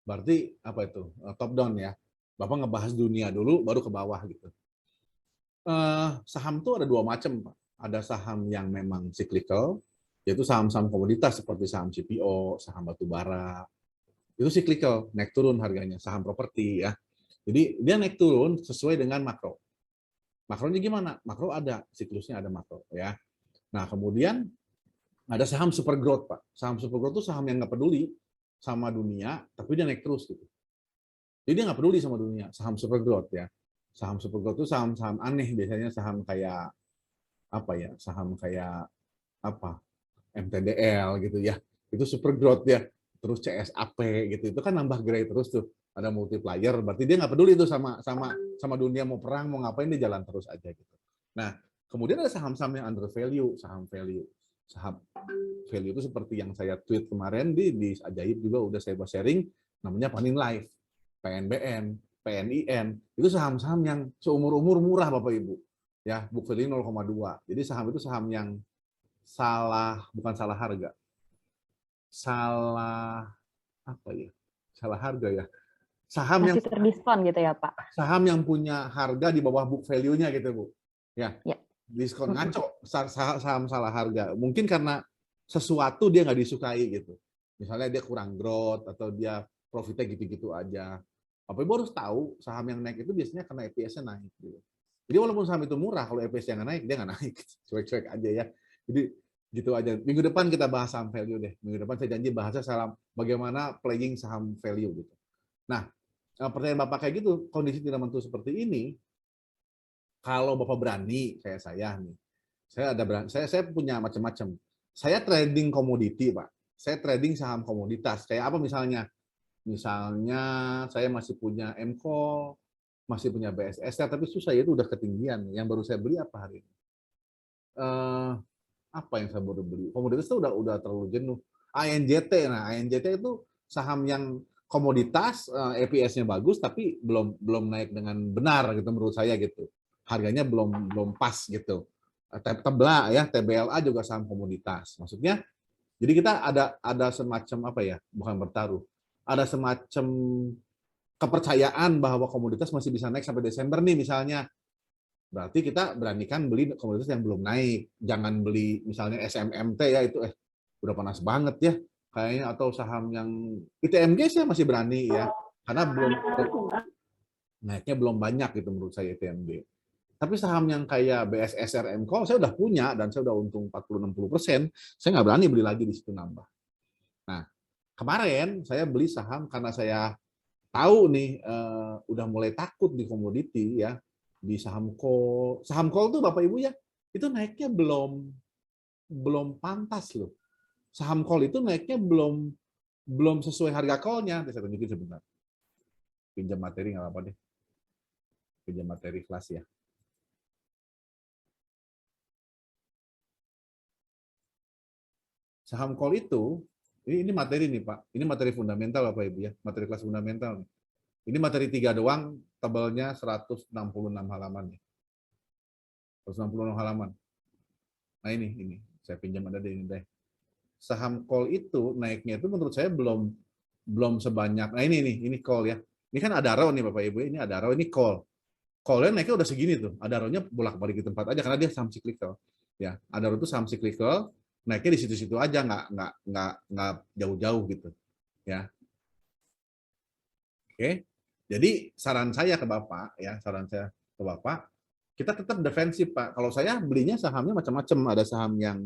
[SPEAKER 2] berarti apa itu? Top down ya. Bapak ngebahas dunia dulu, baru ke bawah gitu. Saham tuh ada dua macam, Pak. Ada saham yang memang cyclical, yaitu saham-saham komoditas seperti saham CPO, saham batu bara. Itu cyclical, naik turun harganya, saham properti ya. Jadi dia naik turun sesuai dengan makro. Makronya gimana? Makro ada, siklusnya ada makro ya. Nah, kemudian ada saham super growth, Pak. Saham super growth itu saham yang nggak peduli sama dunia, tapi dia naik terus gitu. Jadi dia nggak peduli sama dunia, saham super growth ya. Saham super growth itu saham-saham aneh, biasanya saham kayak apa ya, saham kayak apa, MTDL gitu ya. Itu super growth ya. Terus CSAP gitu, itu kan nambah grade terus tuh. Ada multiplier, berarti dia nggak peduli tuh sama dunia mau perang, mau ngapain, dia jalan terus aja gitu. Nah, kemudian ada saham-saham yang under value, saham value. Saham value itu seperti yang saya tweet kemarin di Ajaib juga udah saya sharing, namanya Panin Life, PNBN, PNIN, itu saham-saham yang seumur-umur murah Bapak Ibu. Ya, book value 0,2. Jadi saham itu saham yang bukan salah harga. Salah apa ya? Salah harga ya.
[SPEAKER 1] Masih terdiskon gitu ya, Pak?
[SPEAKER 2] Saham yang punya harga di bawah book value-nya gitu, Bu. Ya.
[SPEAKER 1] Ya.
[SPEAKER 2] Diskon ngaco, saham salah harga. Mungkin karena sesuatu dia nggak disukai gitu. Misalnya dia kurang growth atau dia profitnya gitu-gitu aja. Apa Ibu harus tahu saham yang naik itu biasanya karena EPS-nya naik gitu. Jadi walaupun saham itu murah, kalau EPS-nya nggak naik, dia nggak naik. Cuek-cuek aja ya. Jadi gitu aja. Minggu depan kita bahas saham value deh. Minggu depan saya janji bahasnya saham bagaimana playing saham value gitu. Nah, pertanyaan Bapak kayak gitu, kondisi tidak menentu seperti ini, kalau Bapak berani, kayak saya nih, saya punya macam-macam. Saya trading komoditi, Pak. Saya trading saham komoditas. Kayak apa misalnya? Misalnya saya masih punya MCO, masih punya BSS, tapi susah itu udah ketinggian. Yang baru saya beli apa hari ini? Apa yang saya baru beli? Komoditas itu udah terlalu jenuh. ANJT, nah ANJT itu saham yang komoditas, EPS-nya bagus, tapi belum naik dengan benar gitu menurut saya gitu. Harganya belum pas gitu. Tebla ya, TBLA juga saham komoditas. Maksudnya, jadi kita ada semacam apa ya, bukan bertaruh, ada semacam kepercayaan bahwa komoditas masih bisa naik sampai Desember nih misalnya, berarti kita beranikan beli komoditas yang belum naik. Jangan beli misalnya SMMT ya, itu udah panas banget ya kayaknya, atau saham yang ITMG saya masih berani ya, karena belum naiknya belum banyak gitu menurut saya ITMG. Tapi saham yang kayak BSSR Mcall saya udah punya dan saya udah untung 40-60%, saya nggak berani beli lagi di situ nambah. Nah, kemarin saya beli saham karena saya tahu nih udah mulai takut di komoditi ya, di saham call. Saham call tuh Bapak Ibu ya, itu naiknya belum pantas loh. Saham call itu naiknya belum sesuai harga call-nya. Saya tunjukin sebentar. Pinjam materi nggak apa-apa deh. Pinjam materi kelas ya. Saham call itu, ini materi nih Pak. Ini materi fundamental Bapak Ibu ya. Materi kelas fundamental nih. Ini materi 3 doang, tebalnya 166 halaman. 166 halaman. Nah ini. Saya pinjam ada di ini deh. Saham call itu naiknya itu menurut saya belum sebanyak. Nah ini call ya. Ini kan Adaro nih Bapak Ibu, ini Adaro, ini call. Call-nya naiknya udah segini tuh. Adaro-nya bolak-balik di tempat aja karena dia saham cyclical. Ya, Adaro itu saham cyclical, naiknya di situ-situ aja, nggak jauh-jauh gitu. Ya. Oke. Jadi saran saya ke Bapak ya, kita tetap defensif Pak. Kalau saya belinya sahamnya macam-macam, ada saham yang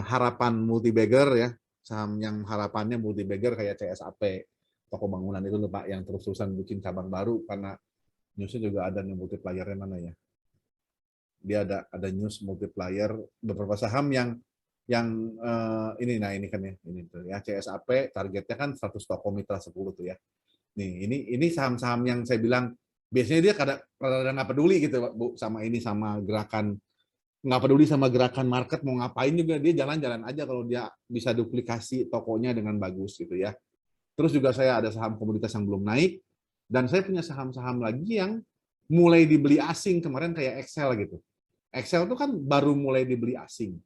[SPEAKER 2] harapan multi-bagger ya, saham yang harapannya multi-bagger kayak CSAP, toko bangunan itu loh Pak, yang terus-terusan bikin cabang baru karena newsnya juga ada nih multiplier-nya mana ya. Dia ada news multiplier beberapa saham yang ini kan ya, ini tuh ya CSAP targetnya kan 100 toko mitra 10 tuh ya. Nih, ini saham-saham yang saya bilang biasanya dia kadang nggak peduli gitu Bu sama gerakan, nggak peduli sama gerakan market mau ngapain juga dia jalan-jalan aja kalau dia bisa duplikasi tokonya dengan bagus gitu ya. Terus juga saya ada saham komoditas yang belum naik dan saya punya saham-saham lagi yang mulai dibeli asing kemarin kayak Excel gitu. Excel itu kan baru mulai dibeli asing.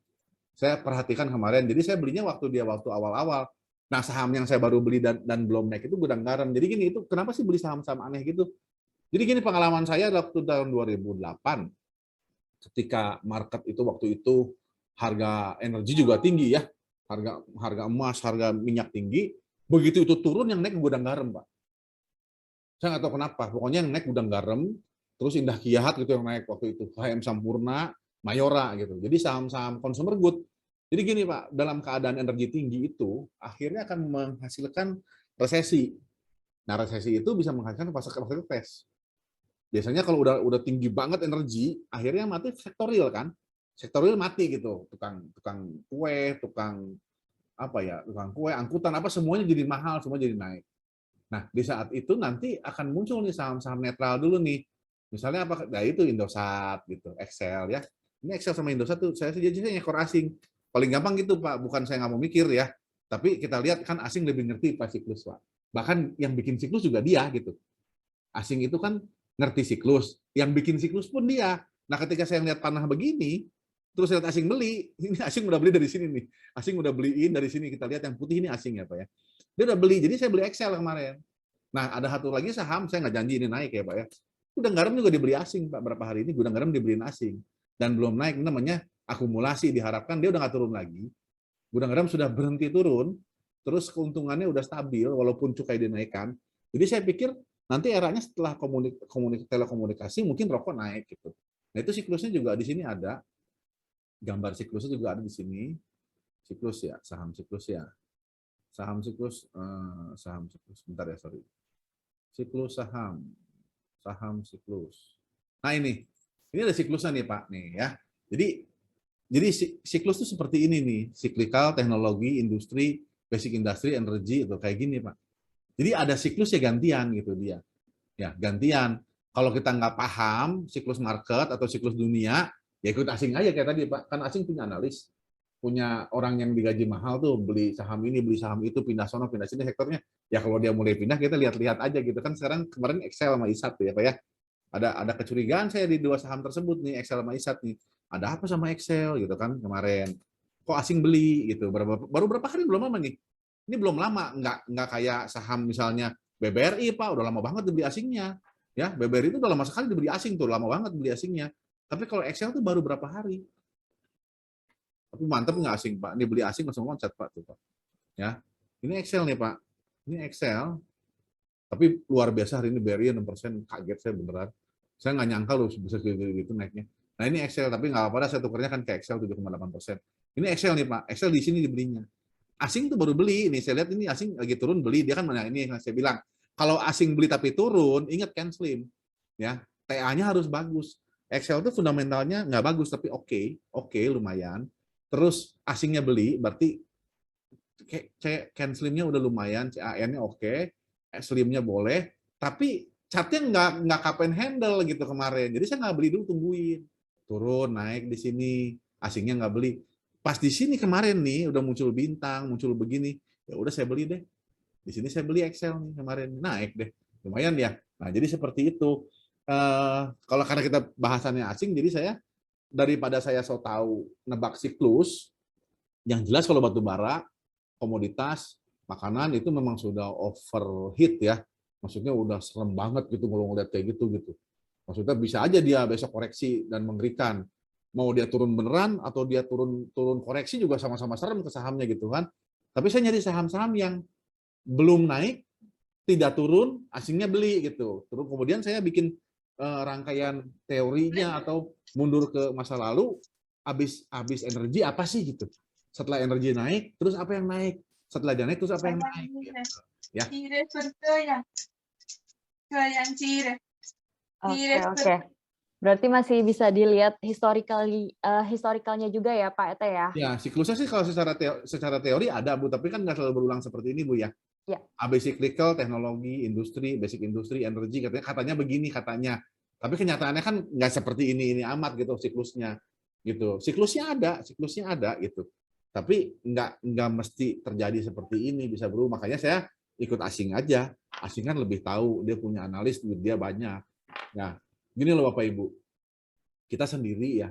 [SPEAKER 2] Saya perhatikan kemarin, jadi saya belinya waktu awal-awal. Nah, saham yang saya baru beli dan belum naik itu Gudang Garam. Jadi gini, itu kenapa sih beli saham-saham aneh gitu? Jadi gini pengalaman saya waktu tahun 2008, ketika market itu waktu itu harga energi juga tinggi ya, harga emas, harga minyak tinggi, begitu itu turun yang naik Gudang Garam, Pak. Saya nggak tahu kenapa, pokoknya yang naik Gudang Garam, terus Indah Kiat gitu yang naik waktu itu, HM Sampurna, Mayora gitu. Jadi saham-saham consumer good. Jadi gini Pak, dalam keadaan energi tinggi itu akhirnya akan menghasilkan resesi. Nah, resesi itu bisa menghasilkan fase crash. Biasanya kalau udah tinggi banget energi, akhirnya mati sektorial kan. Sektorial mati gitu. Tukang kue, tukang kue, angkutan apa semuanya jadi mahal, semua jadi naik. Nah, di saat itu nanti akan muncul nih saham-saham netral dulu nih. Misalnya apa? Nah, itu Indosat gitu, Excel ya. Ini Excel sama Indosat tuh saya ekor asing. Paling gampang gitu Pak, bukan saya nggak mau mikir ya, tapi kita lihat kan asing lebih ngerti Pak siklus Pak. Bahkan yang bikin siklus juga dia gitu. Asing itu kan ngerti siklus, yang bikin siklus pun dia. Nah ketika saya lihat tanah begini, terus lihat asing beli, ini asing udah beli dari sini nih, asing udah beliin dari sini, kita lihat yang putih ini asing ya Pak ya. Dia udah beli, jadi saya beli Excel kemarin. Nah ada satu lagi saham, saya nggak janji ini naik ya Pak ya. Gudang Garam juga dibeli asing Pak, berapa hari ini Gudang Garam dibeliin asing. Dan belum naik, namanya akumulasi, diharapkan dia udah nggak turun lagi. Gudang Garam sudah berhenti turun, terus keuntungannya udah stabil walaupun cukai dinaikkan. Jadi saya pikir nanti eranya setelah telekomunikasi mungkin rokok naik gitu. Nah itu siklusnya juga di sini ada, gambar siklusnya juga ada di sini. Siklus ya, saham siklus ya. Saham siklus, bentar ya sorry. Siklus saham siklus. Nah ini ada siklusnya nih Pak nih ya. Jadi siklus itu seperti ini nih, siklikal, teknologi, industri, basic industry, energi itu kayak gini Pak. Jadi ada siklus ya gantian gitu dia. Ya gantian. Kalau kita nggak paham siklus market atau siklus dunia, ya ikut asing aja kayak tadi Pak. Kan asing punya analis, punya orang yang digaji mahal tuh beli saham ini, beli saham itu, pindah sono, pindah sini sektornya. Ya kalau dia mulai pindah kita lihat-lihat aja gitu kan. Sekarang kemarin Excel sama ISAT ya Pak ya. Ada kecurigaan saya di dua saham tersebut nih, Excel sama ISAT nih. Ada apa sama Excel gitu kan kemarin? Kok asing beli gitu? Baru berapa hari belum lama nih? Ini belum lama, nggak kayak saham misalnya BBRI Pak, udah lama banget dibeli asingnya. Ya, BBRI itu udah lama sekali dibeli asing tuh, lama banget beli asingnya. Tapi kalau Excel tuh baru berapa hari. Tapi mantep nggak asing Pak? Ini beli asing langsung loncat Pak tuh Pak. Ya, ini Excel nih Pak. Ini Excel. Tapi luar biasa hari ini BRI 6%, kaget saya beneran. Saya nggak nyangka loh bisa gitu naiknya. Nah ini Excel, tapi nggak apa-apa, saya tukernya kan ke Excel 7,8%. Ini Excel nih Pak, Excel di sini dibelinya. Asing tuh baru beli, ini saya lihat ini asing lagi turun beli, dia kan mana ini yang saya bilang. Kalau asing beli tapi turun, ingat cancel ya. TA-nya harus bagus. Excel tuh fundamentalnya nggak bagus tapi oke lumayan. Terus asingnya beli, berarti canceling-nya udah lumayan, CAN-nya oke, slim-nya boleh, tapi chartnya nggak cup and handle gitu kemarin. Jadi saya nggak beli dulu, tungguin. Turun, naik di sini, asingnya nggak beli. Pas di sini kemarin nih, udah muncul bintang, muncul begini, ya udah saya beli deh. Di sini saya beli Excel nih kemarin, naik deh. Lumayan ya. Nah, jadi seperti itu. Kalau karena kita bahasannya asing, jadi saya daripada saya so tahu nebak siklus, yang jelas kalau batu bara, komoditas, makanan itu memang sudah overheat ya. Maksudnya udah serem banget gitu kalau ngeliat kayak gitu. Maksudnya bisa aja dia besok koreksi dan mengerikan. Mau dia turun beneran atau dia turun koreksi juga sama-sama serem ke sahamnya gitu kan. Tapi saya nyari saham-saham yang belum naik, tidak turun, asingnya beli gitu. Terus kemudian saya bikin rangkaian teorinya atau mundur ke masa lalu, habis energi apa sih gitu. Setelah energi naik, terus apa yang naik? Setelah dia naik, terus apa yang naik? Ya.
[SPEAKER 1] Oke. Berarti masih bisa dilihat historicalnya juga ya Pak Ete ya?
[SPEAKER 2] Ya, siklusnya sih kalau secara teori ada Bu, tapi kan nggak selalu berulang seperti ini Bu ya.
[SPEAKER 1] Ya.
[SPEAKER 2] AB cyclical, teknologi, industri, basic industri, energi, katanya begini katanya. Tapi kenyataannya kan nggak seperti ini amat gitu siklusnya. Gitu. Siklusnya ada gitu. Tapi nggak mesti terjadi seperti ini, bisa berubah. Makanya saya ikut asing aja. Asing kan lebih tahu, dia punya analis, duit dia banyak. Nah, gini loh Bapak Ibu. Kita sendiri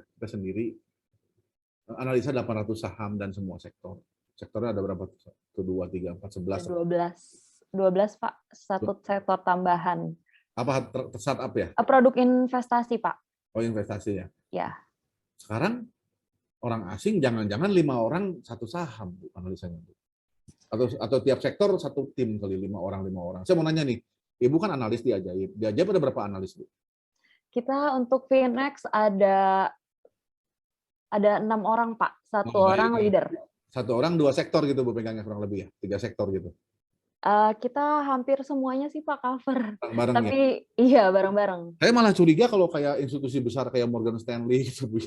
[SPEAKER 2] analisa 800 saham dan semua sektor. Sektornya ada berapa? 1, 2, 3, 4, 11.
[SPEAKER 1] 12 Pak, satu sektor tambahan.
[SPEAKER 2] Apa startup ya?
[SPEAKER 1] Produk investasi Pak.
[SPEAKER 2] Oh investasi ya?
[SPEAKER 1] Ya.
[SPEAKER 2] Sekarang orang asing jangan-jangan 5 orang satu saham Bu, analisanya Bu. Atau tiap sektor satu tim kali 5 orang. Saya mau nanya nih, Ibu kan analis di Ajaib. Di Ajaib ada berapa analis Bu?
[SPEAKER 1] Kita untuk Finex ada 6 orang Pak, satu orang leader.
[SPEAKER 2] Satu orang 2 sektor gitu Bu pegangnya kurang lebih ya, 3 sektor gitu.
[SPEAKER 1] Kita hampir semuanya sih Pak cover.
[SPEAKER 2] Bareng-bareng ya?
[SPEAKER 1] Tapi iya bareng-bareng.
[SPEAKER 2] Saya malah curiga kalau kayak institusi besar kayak Morgan Stanley gitu Bu,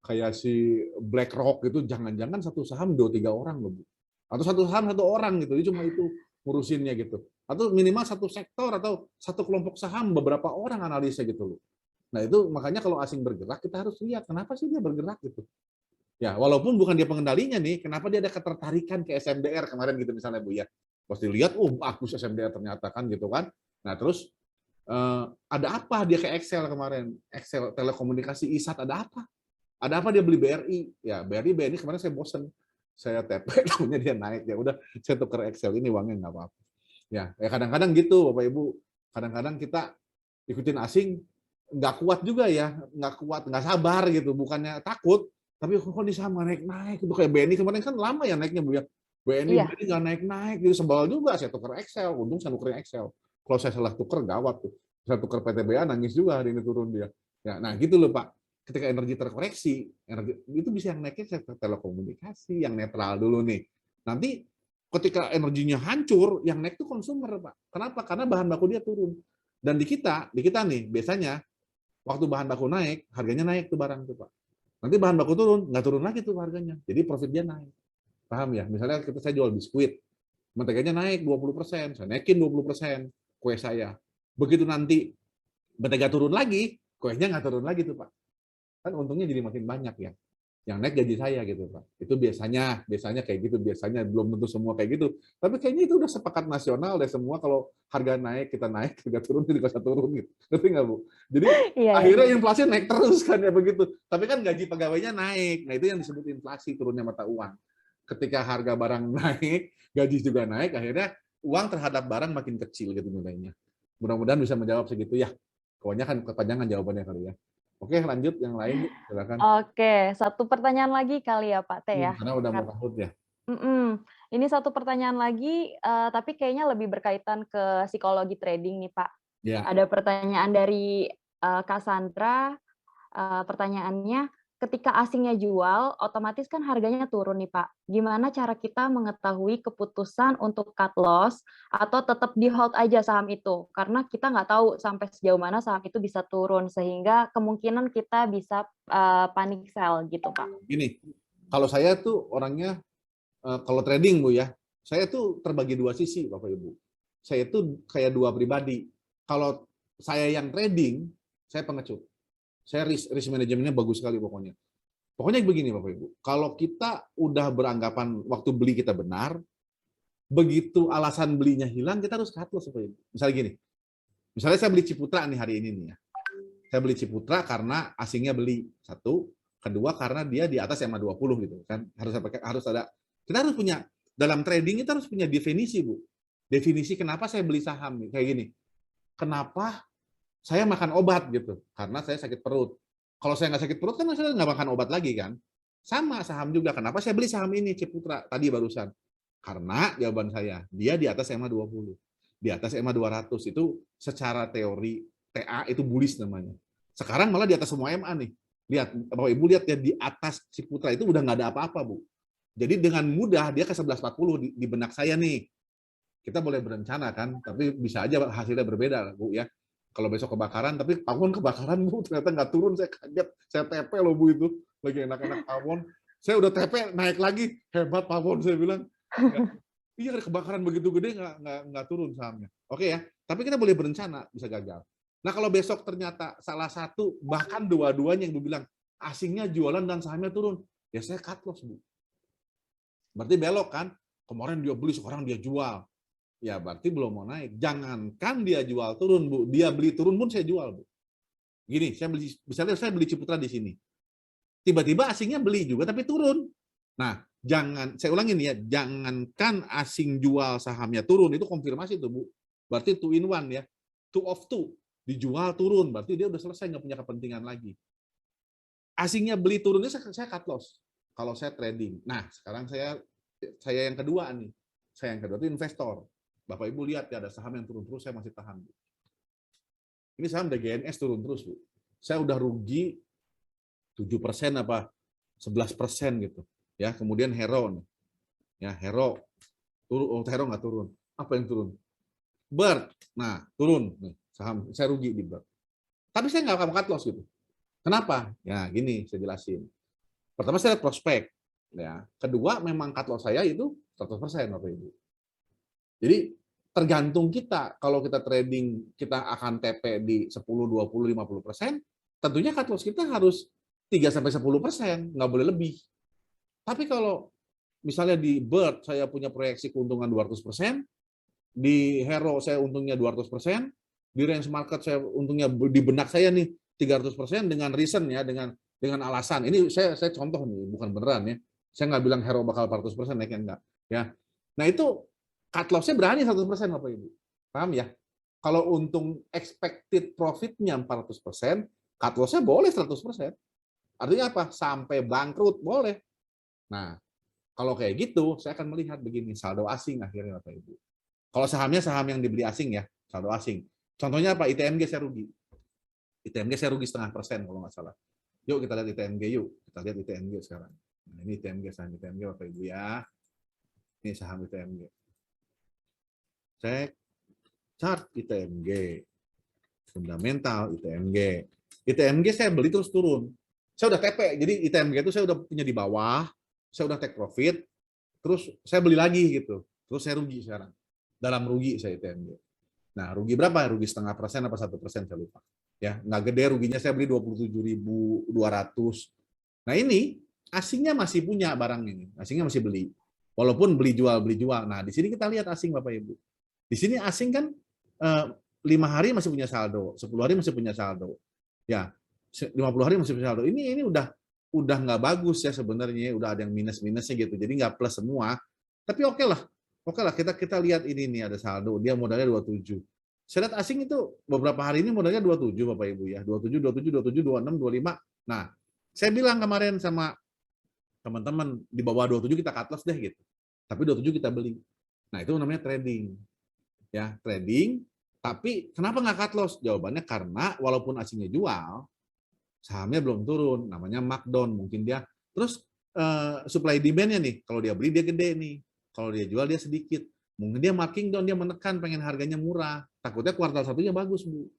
[SPEAKER 2] kayak si BlackRock gitu, jangan-jangan satu saham 2-3 orang loh Bu. Atau satu saham 1 orang gitu, jadi cuma itu ngurusinnya gitu. Atau minimal satu sektor atau satu kelompok saham beberapa orang analisnya gitu loh. Nah itu makanya kalau asing bergerak kita harus lihat kenapa sih dia bergerak gitu. Ya walaupun bukan dia pengendalinya nih, kenapa dia ada ketertarikan ke SMDR kemarin gitu misalnya Bu ya. Pas dilihat, bagus SMDR ternyata kan gitu kan. Nah terus ada apa dia ke Excel kemarin? Excel telekomunikasi ISAT ada apa? Ada apa dia beli BRI? Ya BRI kemarin saya bosen. Saya TP, tahunya dia naik. Ya udah saya tuker Excel ini uangnya nggak apa-apa. Ya kadang-kadang gitu Bapak Ibu. Kadang-kadang kita ikutin asing nggak kuat juga ya, nggak sabar gitu. Bukannya takut, tapi kok di saham naik-naik itu kayak BNI kemarin kan lama ya naiknya Bu ya. BNI nggak naik-naik, jadi sebal juga saya tuker Excel, untung saya tuker Excel. Kalau saya salah tuker gawat tuh. Saya tuker PTBA nangis juga hari ini turun dia. Ya, nah gitu loh Pak. Ketika energi terkoreksi, itu bisa yang naiknya sektor telekomunikasi, yang netral dulu nih. Nanti ketika energinya hancur, yang naik itu konsumer Pak. Kenapa? Karena bahan baku dia turun. Dan di kita nih biasanya waktu bahan baku naik, harganya naik tuh barang tuh Pak. Nanti bahan baku turun, nggak turun lagi tuh harganya. Jadi profit dia naik. Paham ya? Misalnya saya jual biskuit, menteganya naik 20%, saya naikin 20% kue saya. Begitu nanti mentega turun lagi, kuenya nggak turun lagi tuh Pak. Kan untungnya jadi makin banyak ya. Yang naik gaji saya gitu Pak. Itu biasanya kayak gitu, biasanya belum tentu semua kayak gitu. Tapi kayaknya itu udah sepakat nasional deh semua kalau harga naik kita naik, harga turun kita bisa turun gitu. Ngerti nggak Bu? Jadi akhirnya inflasi naik terus kan ya begitu. Tapi kan gaji pegawainya naik. Nah itu yang disebut inflasi, turunnya mata uang. Ketika harga barang naik, gaji juga naik, akhirnya uang terhadap barang makin kecil gitu nilainya. Mudah-mudahan bisa menjawab segitu ya. Kebanyakan kepanjangan jawabannya kali ya. Oke, lanjut yang lain, Bu. Silakan.
[SPEAKER 1] Oke, satu pertanyaan lagi kali ya, Pak T ya?
[SPEAKER 2] Karena udah mau
[SPEAKER 1] Kar
[SPEAKER 2] kahut ya.
[SPEAKER 1] ini satu pertanyaan lagi, tapi kayaknya lebih berkaitan ke psikologi trading nih, Pak.
[SPEAKER 2] Ya,
[SPEAKER 1] Ada pertanyaan dari, Cassandra, pertanyaannya, ketika asingnya jual, otomatis kan harganya turun nih, Pak. Gimana cara kita mengetahui keputusan untuk cut loss atau tetap di-hold aja saham itu? Karena kita nggak tahu sampai sejauh mana saham itu bisa turun, sehingga kemungkinan kita bisa, panic sell gitu, Pak.
[SPEAKER 2] gini. Kalau saya tuh orangnya kalau trading Bu ya, saya tuh terbagi dua sisi Bapak Ibu. Saya tuh kayak dua pribadi. Kalau saya yang trading, saya pengecut. Saya risk manajemennya bagus sekali pokoknya. Pokoknya begini Bapak Ibu, kalau kita udah beranggapan waktu beli kita benar, begitu alasan belinya hilang, kita harus cut loss Bapak Ibu. Misalnya gini, misalnya saya beli Ciputra nih hari ini nih ya. Saya beli Ciputra karena asingnya beli satu, kedua karena dia di atas SMA 20 gitu kan. Harus ada, kita harus punya, dalam trading kita harus punya definisi Bu. Definisi kenapa saya beli saham nih kayak gini. Kenapa saya makan obat gitu? Karena saya sakit perut. Kalau saya nggak sakit perut kan saya nggak makan obat lagi kan. Sama saham juga. Kenapa saya beli saham ini Ciputra tadi barusan? Karena jawaban saya, dia di atas SMA 20. Di atas SMA 200 itu secara teori TA itu bullish namanya. Sekarang malah di atas semua MA nih. Lihat, Bapak Ibu lihat ya di atas Ciputra itu udah nggak ada apa-apa, Bu. Jadi dengan mudah dia ke 1140 di benak saya nih. Kita boleh berencana kan, tapi bisa aja hasilnya berbeda, Bu ya. Kalau besok kebakaran, tapi pawon kebakaran Bu, ternyata nggak turun, saya kaget, saya TP loh Bu itu, lagi enak-enak pawon. Saya udah TP naik lagi, hebat pawon saya bilang. Iya ada kebakaran begitu gede nggak turun sahamnya. Oke ya, tapi kita boleh berencana bisa gagal. Nah kalau besok ternyata salah satu bahkan dua-duanya yang bilang asingnya jualan dan sahamnya turun, ya saya cut loss Bu. Berarti belok kan? Kemarin dia beli, sekarang dia jual. Ya berarti belum mau naik. Jangankan dia jual turun Bu, dia beli turun pun saya jual Bu. Gini, saya beli, misalnya saya beli Ciputra di sini. Tiba-tiba asingnya beli juga tapi turun. Nah, saya ulangin ya, jangankan asing jual sahamnya turun, itu konfirmasi tuh Bu. Berarti 2 in 1 ya. 2 of 2. Dijual turun, berarti dia udah selesai, nggak punya kepentingan lagi. Asingnya beli turunnya saya cut loss. Kalau saya trading. Nah, sekarang saya yang kedua nih. Saya yang kedua itu investor. Bapak Ibu lihat ya ada saham yang turun terus, saya masih tahan. Bu. Ini saham DGNS turun terus, Bu. Saya udah rugi 7% apa 11% gitu. Ya, kemudian Hero nih. Ya, Hero turun, Hero nggak turun. Apa yang turun? Bird. Nah, turun nih saham. Saya rugi di Bird. Tapi saya nggak akan cut loss gitu. Kenapa? Ya, gini saya jelasin. Pertama saya lihat prospek. Ya. Kedua memang cut loss saya itu 100% Bapak Ibu. Jadi tergantung kita. Kalau kita trading kita akan TP di 10, 20, 50%, tentunya cut loss kita harus 3-10%, nggak boleh lebih. Tapi kalau misalnya di Bird saya punya proyeksi keuntungan 200%, di Hero saya untungnya 200%, di range market saya untungnya di benak saya nih 300% dengan reason ya, dengan alasan. Ini saya contoh nih, bukan beneran ya. Saya nggak bilang Hero bakal 400% naiknya enggak. Ya. Nah itu cut loss-nya berani 100% Bapak Ibu. Paham ya? Kalau untung expected profit-nya 400%, cut loss-nya boleh 100%. Artinya apa? Sampai bangkrut boleh. Nah, kalau kayak gitu, saya akan melihat begini, saldo asing akhirnya Bapak Ibu. Kalau sahamnya saham yang dibeli asing ya, saldo asing. Contohnya apa? ITMG saya rugi. ITMG saya rugi 0,5% kalau nggak salah. Yuk kita lihat ITMG yuk. Kita lihat ITMG sekarang. Nah, ini ITMG, saham ITMG Bapak Ibu ya. Ini saham ITMG. Saya chart ITMG. Fundamental ITMG. ITMG saya beli terus turun. Saya udah TP, jadi ITMG itu saya udah punya di bawah, saya udah take profit, terus saya beli lagi gitu. Terus saya rugi sekarang. Dalam rugi saya ITMG. Nah, rugi berapa? Rugi 0,5% apa 1% saya lupa. Ya, nggak gede ruginya, saya beli 27.200. Nah, ini asingnya masih punya barang ini. Asingnya masih beli. Walaupun beli jual. Nah, di sini kita lihat asing Bapak Ibu. Di sini asing kan 5 hari masih punya saldo, 10 hari masih punya saldo. Ya, 50 hari masih punya saldo. Ini udah nggak bagus ya sebenarnya, udah ada yang minus-minusnya gitu. Jadi nggak plus semua. Tapi oke lah. Oke lah, kita lihat ini nih ada saldo, dia modalnya 27. Saya lihat asing itu beberapa hari ini modalnya 27 Bapak Ibu ya. 27, 27, 27, 26, 25. Nah, saya bilang kemarin sama teman-teman di bawah 27 kita cut loss deh gitu. Tapi 27 kita beli. Nah, itu namanya trading. Ya, trading. Tapi kenapa nggak cut loss? Jawabannya karena walaupun asingnya jual, sahamnya belum turun, namanya markdown. Mungkin dia terus supply demand-nya nih, kalau dia beli dia gede nih, kalau dia jual dia sedikit. Mungkin dia marking down, dia menekan pengen harganya murah. Takutnya kuartal satunya bagus, Bu.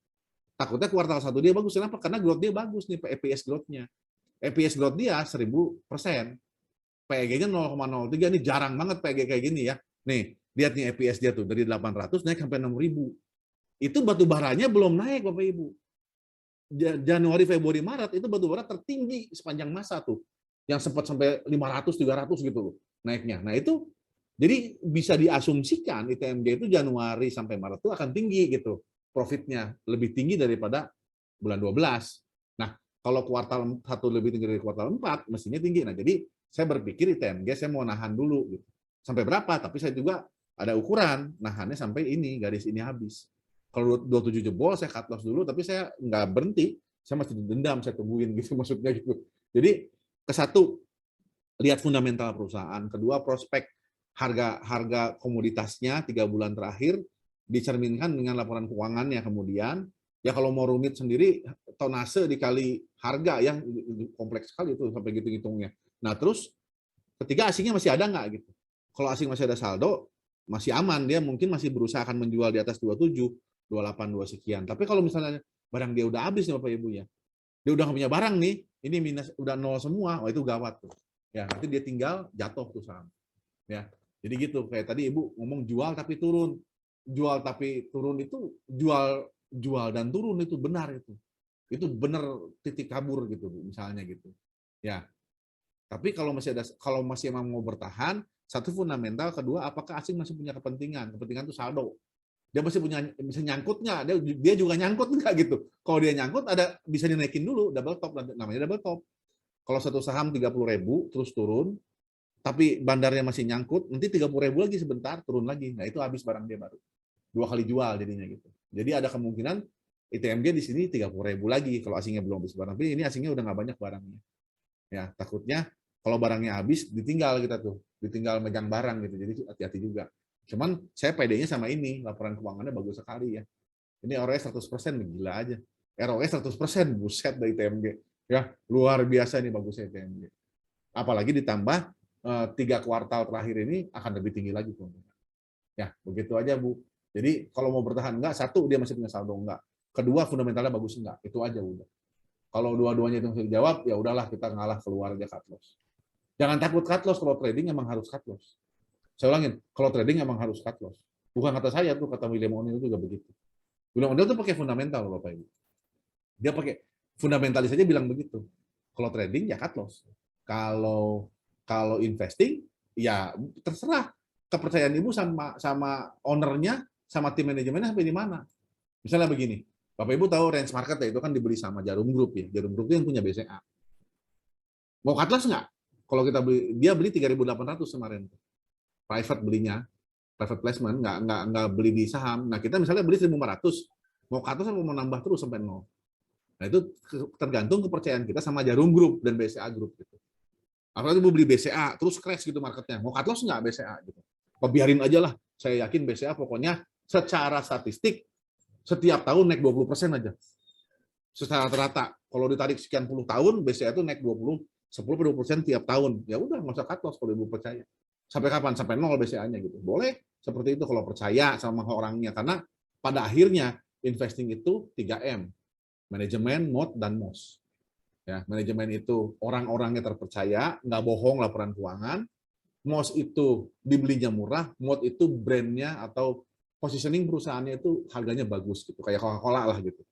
[SPEAKER 2] Takutnya kuartal satu dia bagus. Kenapa? Karena growth dia bagus nih, EPS growth-nya. EPS growth dia 1000%. PEG-nya 0,03, ini jarang banget PEG kayak gini ya. Nih, lihat nih EPS dia tuh dari 800 naik sampai 6.000. Itu batu baranya belum naik Bapak Ibu. Januari, Februari, Maret itu batu bara tertinggi sepanjang masa tuh. Yang sempat sampai 500, 300 gitu loh naiknya. Nah itu jadi bisa diasumsikan ITMG itu Januari sampai Maret itu akan tinggi gitu. Profitnya lebih tinggi daripada bulan 12. Nah, kalau kuartal 1 lebih tinggi dari kuartal 4, mestinya tinggi. Nah, jadi saya berpikir ITMG saya mau nahan dulu gitu. Sampai berapa? Tapi saya juga ada ukuran, nahannya sampai ini, garis ini habis. Kalau 27 jebol saya cut loss dulu, tapi saya nggak berhenti, saya masih dendam, saya tungguin gitu maksudnya gitu. Jadi ke satu, lihat fundamental perusahaan, kedua prospek harga komoditasnya 3 bulan terakhir dicerminkan dengan laporan keuangannya, kemudian ya kalau mau rumit sendiri tonase dikali harga yang kompleks sekali itu sampai gitu hitungnya. Nah terus ketiga asingnya masih ada nggak gitu. Kalau asing masih ada saldo masih aman, dia mungkin masih berusaha akan menjual di atas 27, 28, 2 sekian. Tapi kalau misalnya barang dia udah habis nih Bapak Ibu ya, dia udah nggak punya barang nih, ini minus udah nol semua, oh itu gawat tuh. Ya nanti dia tinggal jatuh tuh saham. Ya jadi gitu kayak tadi Ibu ngomong jual tapi turun, jual tapi turun itu jual dan turun itu benar itu benar titik kabur gitu misalnya gitu. Ya tapi kalau masih emang mau bertahan, satu fundamental, kedua apakah asing masih punya kepentingan itu saldo. Dia masih bisa nyangkut nggak? Dia juga nyangkut nggak gitu. Kalau dia nyangkut ada bisa dinaikin dulu double top, namanya double top. Kalau satu saham 30.000 terus turun, tapi bandarnya masih nyangkut, nanti 30.000 lagi sebentar turun lagi. Nah itu habis barang dia baru. 2 kali jual jadinya gitu. Jadi ada kemungkinan ITMG di sini 30.000 lagi kalau asingnya belum habis barang. Tapi ini asingnya udah nggak banyak barangnya. Ya takutnya kalau barangnya habis ditinggal kita tuh, ditinggal megang barang gitu. Jadi hati-hati juga. Cuman saya PD-nya sama ini, laporan keuangannya bagus sekali ya. Ini ROE 100%, gila aja. ROE 100%, buset dari TMG. Ya, luar biasa nih bagusnya TMG. Apalagi ditambah 3 kuartal terakhir ini akan lebih tinggi lagi. Ya, begitu aja Bu. Jadi kalau mau bertahan enggak, satu dia masih punya saldo enggak. Kedua fundamentalnya bagus enggak. Itu aja udah. Kalau dua-duanya itu masih dijawab, ya udahlah kita ngalah keluar aja cut loss. Jangan takut cut loss, kalau trading emang harus cut loss. Saya ulangin, kalau trading emang harus cut loss. Bukan kata saya tuh, kata William O'Neill juga begitu. William O'Neill tuh pakai fundamental loh Bapak Ibu. Dia pakai fundamentalis aja bilang begitu. Kalau trading ya cut loss. Kalau investing ya terserah kepercayaan Ibu sama ownernya, sama tim manajemennya sampai di mana. Misalnya begini, Bapak Ibu tahu range market ya, itu kan dibeli sama Jarum Group ya. Jarum Group itu yang punya BCA. Mau cut loss nggak? Kalau kita beli, dia beli 3.800 kemarin. Private belinya, private placement, nggak beli di saham. Nah kita misalnya beli 1.500, mau cut loss atau mau nambah terus sampai 0. Nah itu tergantung kepercayaan kita sama Jarum Group dan BCA Group gitu. Apalagi Ibu beli BCA, terus crash gitu marketnya, mau cut loss nggak BCA gitu? Biarin aja lah, saya yakin BCA pokoknya secara statistik setiap tahun naik 20% aja. Secara rata-rata, kalau ditarik sekian puluh tahun, BCA itu naik 10-20% tiap tahun. Ya udah, nggak usah cut loss kalau Ibu percaya. Sampai kapan? Sampai 0 BCA-nya gitu. Boleh seperti itu kalau percaya sama orangnya. Karena pada akhirnya investing itu 3M. Manajemen, mode, dan MOS. Ya, manajemen itu orang-orangnya terpercaya, nggak bohong laporan keuangan. MOS itu dibelinya murah, mode itu brandnya atau positioning perusahaannya itu harganya bagus gitu, kayak Coca-Cola lah gitu.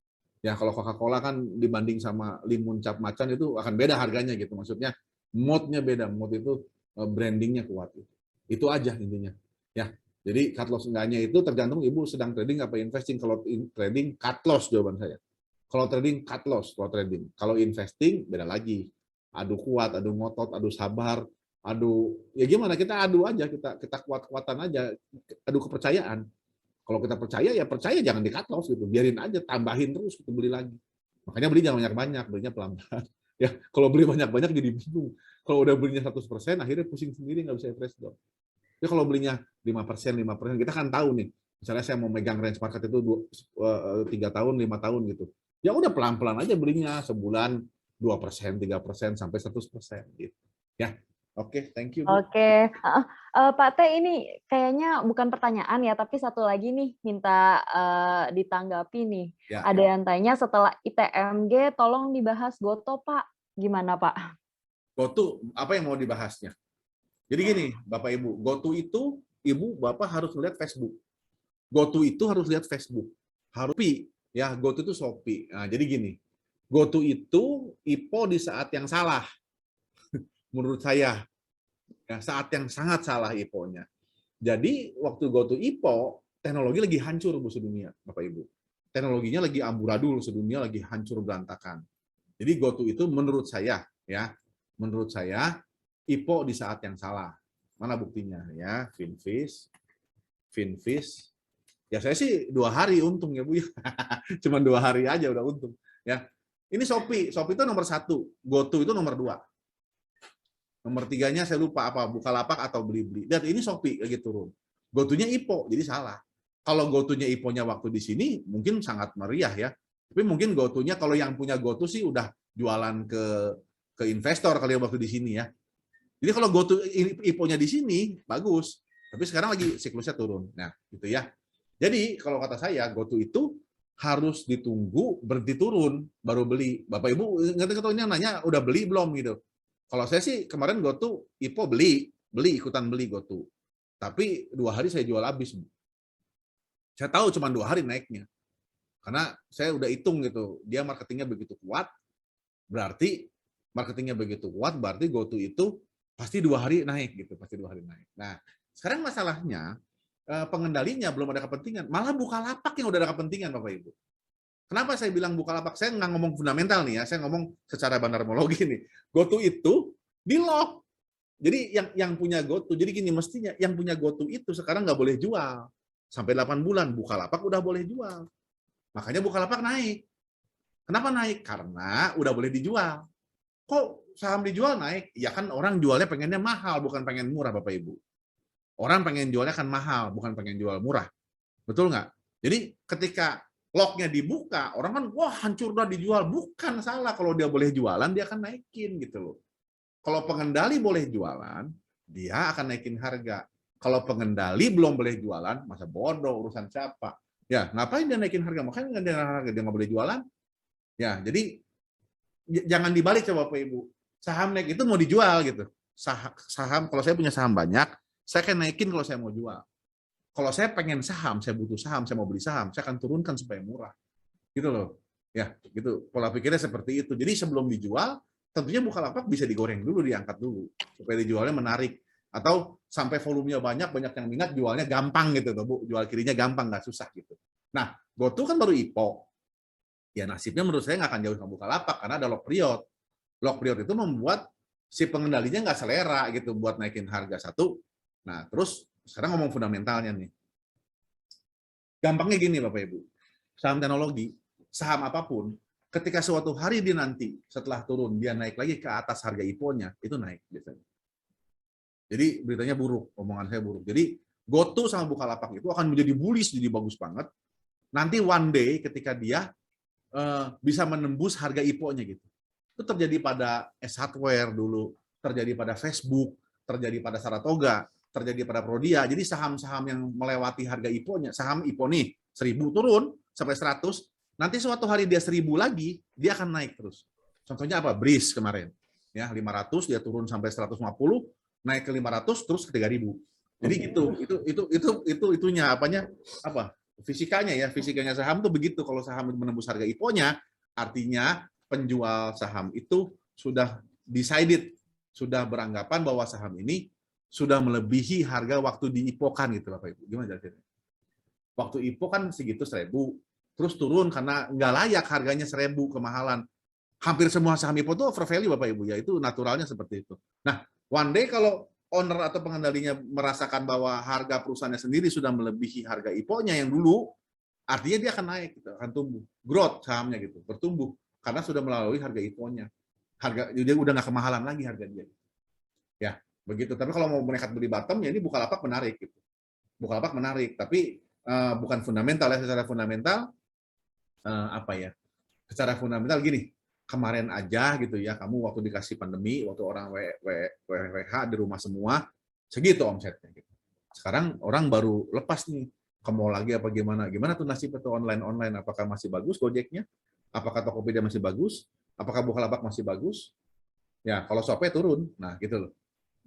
[SPEAKER 2] Ya kalau Coca-Cola kan dibanding sama Limun Cap Macan itu akan beda harganya gitu. Maksudnya mode-nya beda, mode itu brandingnya kuat gitu. Itu aja intinya. Ya, jadi cut loss enggaknya itu tergantung Ibu sedang trading apa investing. Kalau trading cut loss jawaban saya. Kalau trading cut loss, kalau trading. Kalau investing beda lagi. Adu kuat, adu ngotot, adu sabar, ya gimana, kita adu aja, kita kuat-kuatan aja, adu kepercayaan. Kalau kita percaya ya percaya, jangan di cut loss gitu, biarin aja, tambahin terus kita beli lagi. Makanya beli jangan banyak-banyak, belinya pelan-pelan. Ya, kalau beli banyak-banyak jadi bingung. Kalau udah belinya 100%, akhirnya pusing sendiri, nggak bisa fresh down. Ya kalau belinya 5%, 5%, kita kan tahu nih, misalnya saya mau megang range market itu 3 tahun, 5 tahun gitu. Ya udah pelan-pelan aja belinya, sebulan 2%, 3%, sampai 100% gitu. Ya, oke, thank you Bu.
[SPEAKER 1] Oke, Pak T ini kayaknya bukan pertanyaan ya, tapi satu lagi nih minta, ditanggapi nih.
[SPEAKER 2] Ya,
[SPEAKER 1] Ada yang tanya setelah ITMG tolong dibahas Goto Pak, gimana Pak?
[SPEAKER 2] GoTo, apa yang mau dibahasnya? Jadi gini, Bapak Ibu, GoTo itu Ibu Bapak harus lihat Facebook. GoTo itu harus lihat Facebook. Harus Shopee, ya, GoTo itu Shopee. Nah, jadi gini, GoTo itu IPO di saat yang salah menurut saya. Ya, saat yang sangat salah IPO-nya. Jadi waktu GoTo IPO, teknologi lagi hancur Bu sedunia, Bapak Ibu. Teknologinya lagi amburadul, sedunia lagi hancur berantakan. Jadi GoTo itu menurut saya, ya, menurut saya IPO di saat yang salah. Mana buktinya ya? Finfish. Ya saya sih 2 hari untung ya Bu ya. Cuman 2 hari aja udah untung. Ya. Ini Shopee itu nomor 1, GoTo itu nomor 2. Nomor 3-nya saya lupa apa, Bukalapak atau Blibli. Dan ini Shopee lagi turun. GoTo-nya IPO, jadi salah. Kalau GoTo-nya IPO-nya waktu di sini mungkin sangat meriah ya. Tapi mungkin GoTo-nya kalau yang punya GoTo sih udah jualan ke investor kali waktu di sini ya. Jadi kalau GoTo IPO-nya di sini bagus. Tapi sekarang lagi siklusnya turun. Nah, gitu ya. Jadi kalau kata saya GoTo itu harus ditunggu berhenti turun baru beli. Bapak Ibu ngerti ini nanya udah beli belum gitu. Kalau saya sih kemarin GoTo IPO ikutan beli GoTo. Tapi 2 hari saya jual habis. Saya tahu cuma 2 hari naiknya. Karena saya udah hitung gitu, dia marketingnya begitu kuat, berarti GoTo itu pasti 2 hari naik gitu, pasti 2 hari naik. Nah, sekarang masalahnya pengendalinya belum ada kepentingan, malah Bukalapak yang udah ada kepentingan Bapak Ibu. Kenapa saya bilang Bukalapak? Saya nggak ngomong fundamental nih ya, saya ngomong secara bandarmologi nih. GoTo itu di lock. Jadi yang punya GoTo, jadi gini mestinya yang punya GoTo itu sekarang nggak boleh jual. Sampai 8 bulan, Bukalapak udah boleh jual. Makanya Bukalapak naik. Kenapa naik? Karena udah boleh dijual. Kok saham dijual naik? Ya kan orang jualnya pengennya mahal, bukan pengen murah Bapak Ibu. Orang pengen jualnya kan mahal, bukan pengen jual murah. Betul nggak? Jadi ketika locknya dibuka, orang kan, wah hancur dah dijual. Bukan salah, kalau dia boleh jualan, dia akan naikin gitu loh. Kalau pengendali boleh jualan, dia akan naikin harga. Kalau pengendali belum boleh jualan, masa bodoh urusan siapa? Ya, ngapain dia naikin harga? Makanya nggak naikin harga, dia nggak boleh jualan. Ya, jadi jangan dibalik coba Bapak Ibu. Saham naik itu mau dijual gitu. Saham, kalau saya punya saham banyak, saya akan naikin kalau saya mau jual. Kalau saya pengen saham, saya butuh saham, saya mau beli saham, saya akan turunkan supaya murah. Gitu loh. Ya, gitu. Pola pikirnya seperti itu. Jadi sebelum dijual, tentunya Bukalapak bisa digoreng dulu, diangkat dulu supaya dijualnya menarik. Atau sampai volumenya banyak yang minat, jualnya gampang gitu, Bu. Jual kirinya gampang, nggak susah gitu. Nah, GoTo kan baru IPO. Ya nasibnya menurut saya nggak akan jauh sama Bukalapak karena ada lock period. Lock period itu membuat si pengendalinya nggak selera gitu buat naikin harga satu. Nah, terus sekarang ngomong fundamentalnya nih. Gampangnya gini Bapak Ibu. Saham teknologi, saham apapun, ketika suatu hari dia nanti setelah turun dia naik lagi ke atas harga IPO-nya, itu naik biasanya. Jadi beritanya buruk, omongan saya buruk. Jadi GoTo sama Bukalapak itu akan menjadi bullish, jadi bagus banget. Nanti one day ketika dia bisa menembus harga IPO-nya gitu. Itu terjadi pada S-Hardware dulu, terjadi pada Facebook, terjadi pada Saratoga, terjadi pada Prodia. Jadi saham-saham yang melewati harga IPO-nya, saham IPO nih 1000 turun sampai 100, nanti suatu hari dia 1000 lagi, dia akan naik terus. Contohnya apa? Breeze kemarin. Ya, 500 dia turun sampai 150, naik ke 500 terus ke 3000. Jadi itu itunya apanya? Apa? Fisikanya saham tuh begitu. Kalau saham menembus harga IPO-nya, artinya penjual saham itu sudah decided, sudah beranggapan bahwa saham ini sudah melebihi harga waktu di-IPO-kan gitu Bapak Ibu. Gimana jelasinnya? Waktu IPO kan segitu 1000, terus turun karena nggak layak harganya 1000, kemahalan. Hampir semua saham IPO itu over value Bapak Ibu ya, itu naturalnya seperti itu. Nah, One day kalau owner atau pengendalinya merasakan bahwa harga perusahaannya sendiri sudah melebihi harga IPO-nya yang dulu, artinya dia akan naik, gitu, akan tumbuh, growth sahamnya gitu, bertumbuh karena sudah melalui harga IPO-nya. Dia udah nggak kemahalan lagi harga dia. Ya, begitu. Tapi kalau mau nekat beli bottom, ya ini Bukalapak menarik gitu. Bukalapak menarik, tapi bukan fundamental ya. Secara fundamental apa ya? Secara fundamental gini, kemarin aja gitu ya, kamu waktu dikasih pandemi, waktu orang WFH di rumah semua, segitu omsetnya gitu. Sekarang orang baru lepas nih, ke mall lagi apa gimana? Gimana tuh nasib itu online? Apakah masih bagus Gojeknya? Apakah Tokopedia masih bagus? Apakah Bukalapak masih bagus? Ya, kalau Shopee turun. Nah, gitu loh.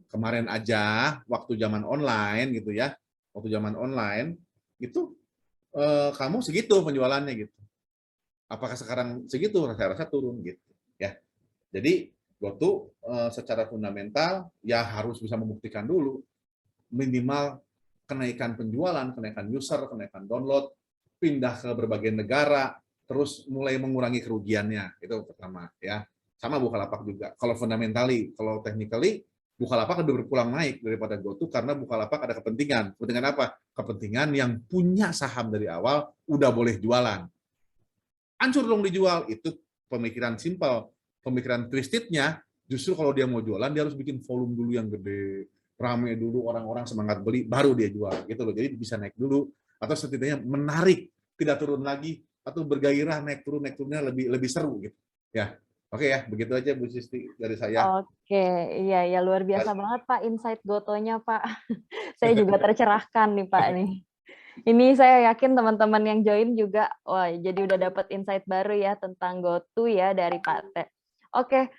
[SPEAKER 2] Kemarin aja waktu zaman online gitu ya, waktu zaman online itu kamu segitu penjualannya gitu. Apakah sekarang segitu? Saya rasa turun gitu ya. Jadi GoTo secara fundamental ya harus bisa membuktikan dulu minimal kenaikan penjualan, kenaikan user, kenaikan download, pindah ke berbagai negara, terus mulai mengurangi kerugiannya. Itu pertama ya. Sama Bukalapak juga. Kalau fundamentally, kalau technically Bukalapak lebih berpulang naik daripada GoTo karena Bukalapak ada kepentingan. Kepentingan apa? Kepentingan yang punya saham dari awal udah boleh jualan. Hancur dong dijual. Itu pemikiran simpel. Pemikiran twistednya justru kalau dia mau jualan dia harus bikin volume dulu yang gede, rame dulu, orang-orang semangat beli, baru dia jual gitu loh. Jadi bisa naik dulu atau setidaknya menarik, tidak turun lagi atau bergairah naik turunnya lebih seru gitu. Ya. Oke ya, begitu aja Bu Sisti dari saya.
[SPEAKER 1] Oke, iya ya luar biasa banget Pak insight Gotonya Pak. Saya juga tercerahkan nih Pak nih. Ini saya yakin teman-teman yang join juga, wah jadi udah dapat insight baru ya tentang GoTo ya dari Pak T. Oke,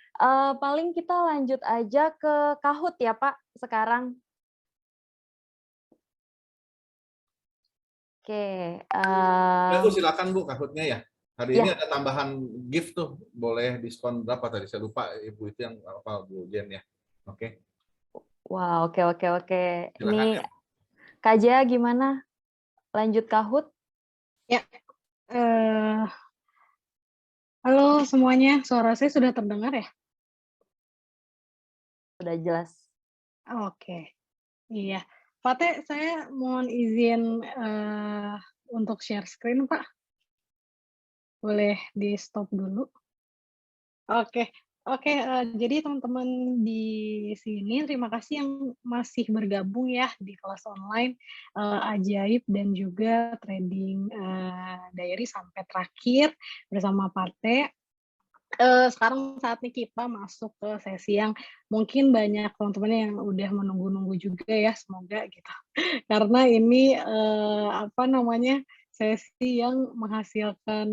[SPEAKER 1] paling kita lanjut aja ke Kahoot ya Pak sekarang. Oke,
[SPEAKER 2] Bu, silakan Bu Kahootnya ya. Hari ini
[SPEAKER 1] ya,
[SPEAKER 2] ada tambahan gift tuh, boleh diskon berapa tadi? Saya lupa Ibu itu yang apa Bu Jen ya. Oke,
[SPEAKER 1] wah oke.
[SPEAKER 2] silakan
[SPEAKER 1] Ini
[SPEAKER 2] ya.
[SPEAKER 1] Kak Jaya gimana? Lanjut Kahoot?
[SPEAKER 3] Ya, halo semuanya, suara saya sudah terdengar ya?
[SPEAKER 1] Udah jelas.
[SPEAKER 3] Oke, iya. Pak Teh, saya mohon izin untuk share screen, Pak. Boleh di-stop dulu? Oke, jadi teman-teman di sini terima kasih yang masih bergabung ya di kelas online Ajaib dan juga trading diary sampai terakhir bersama Pak Teh. Sekarang saatnya kita masuk ke sesi yang mungkin banyak teman-teman yang udah menunggu-nunggu juga ya, semoga gitu. Karena ini, sesi yang menghasilkan,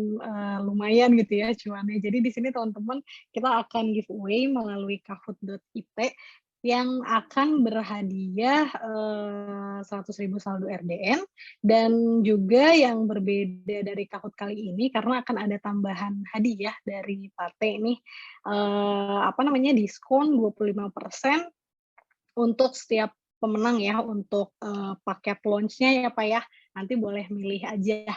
[SPEAKER 3] lumayan gitu ya cuannya. Jadi di sini teman-teman kita akan giveaway melalui kahoot.it yang akan berhadiah, 100.000 saldo RDN dan juga yang berbeda dari Kahoot kali ini karena akan ada tambahan hadiah dari Pate nih, diskon 25% untuk setiap pemenang ya, untuk paket launch-nya ya Pak ya. Nanti boleh milih aja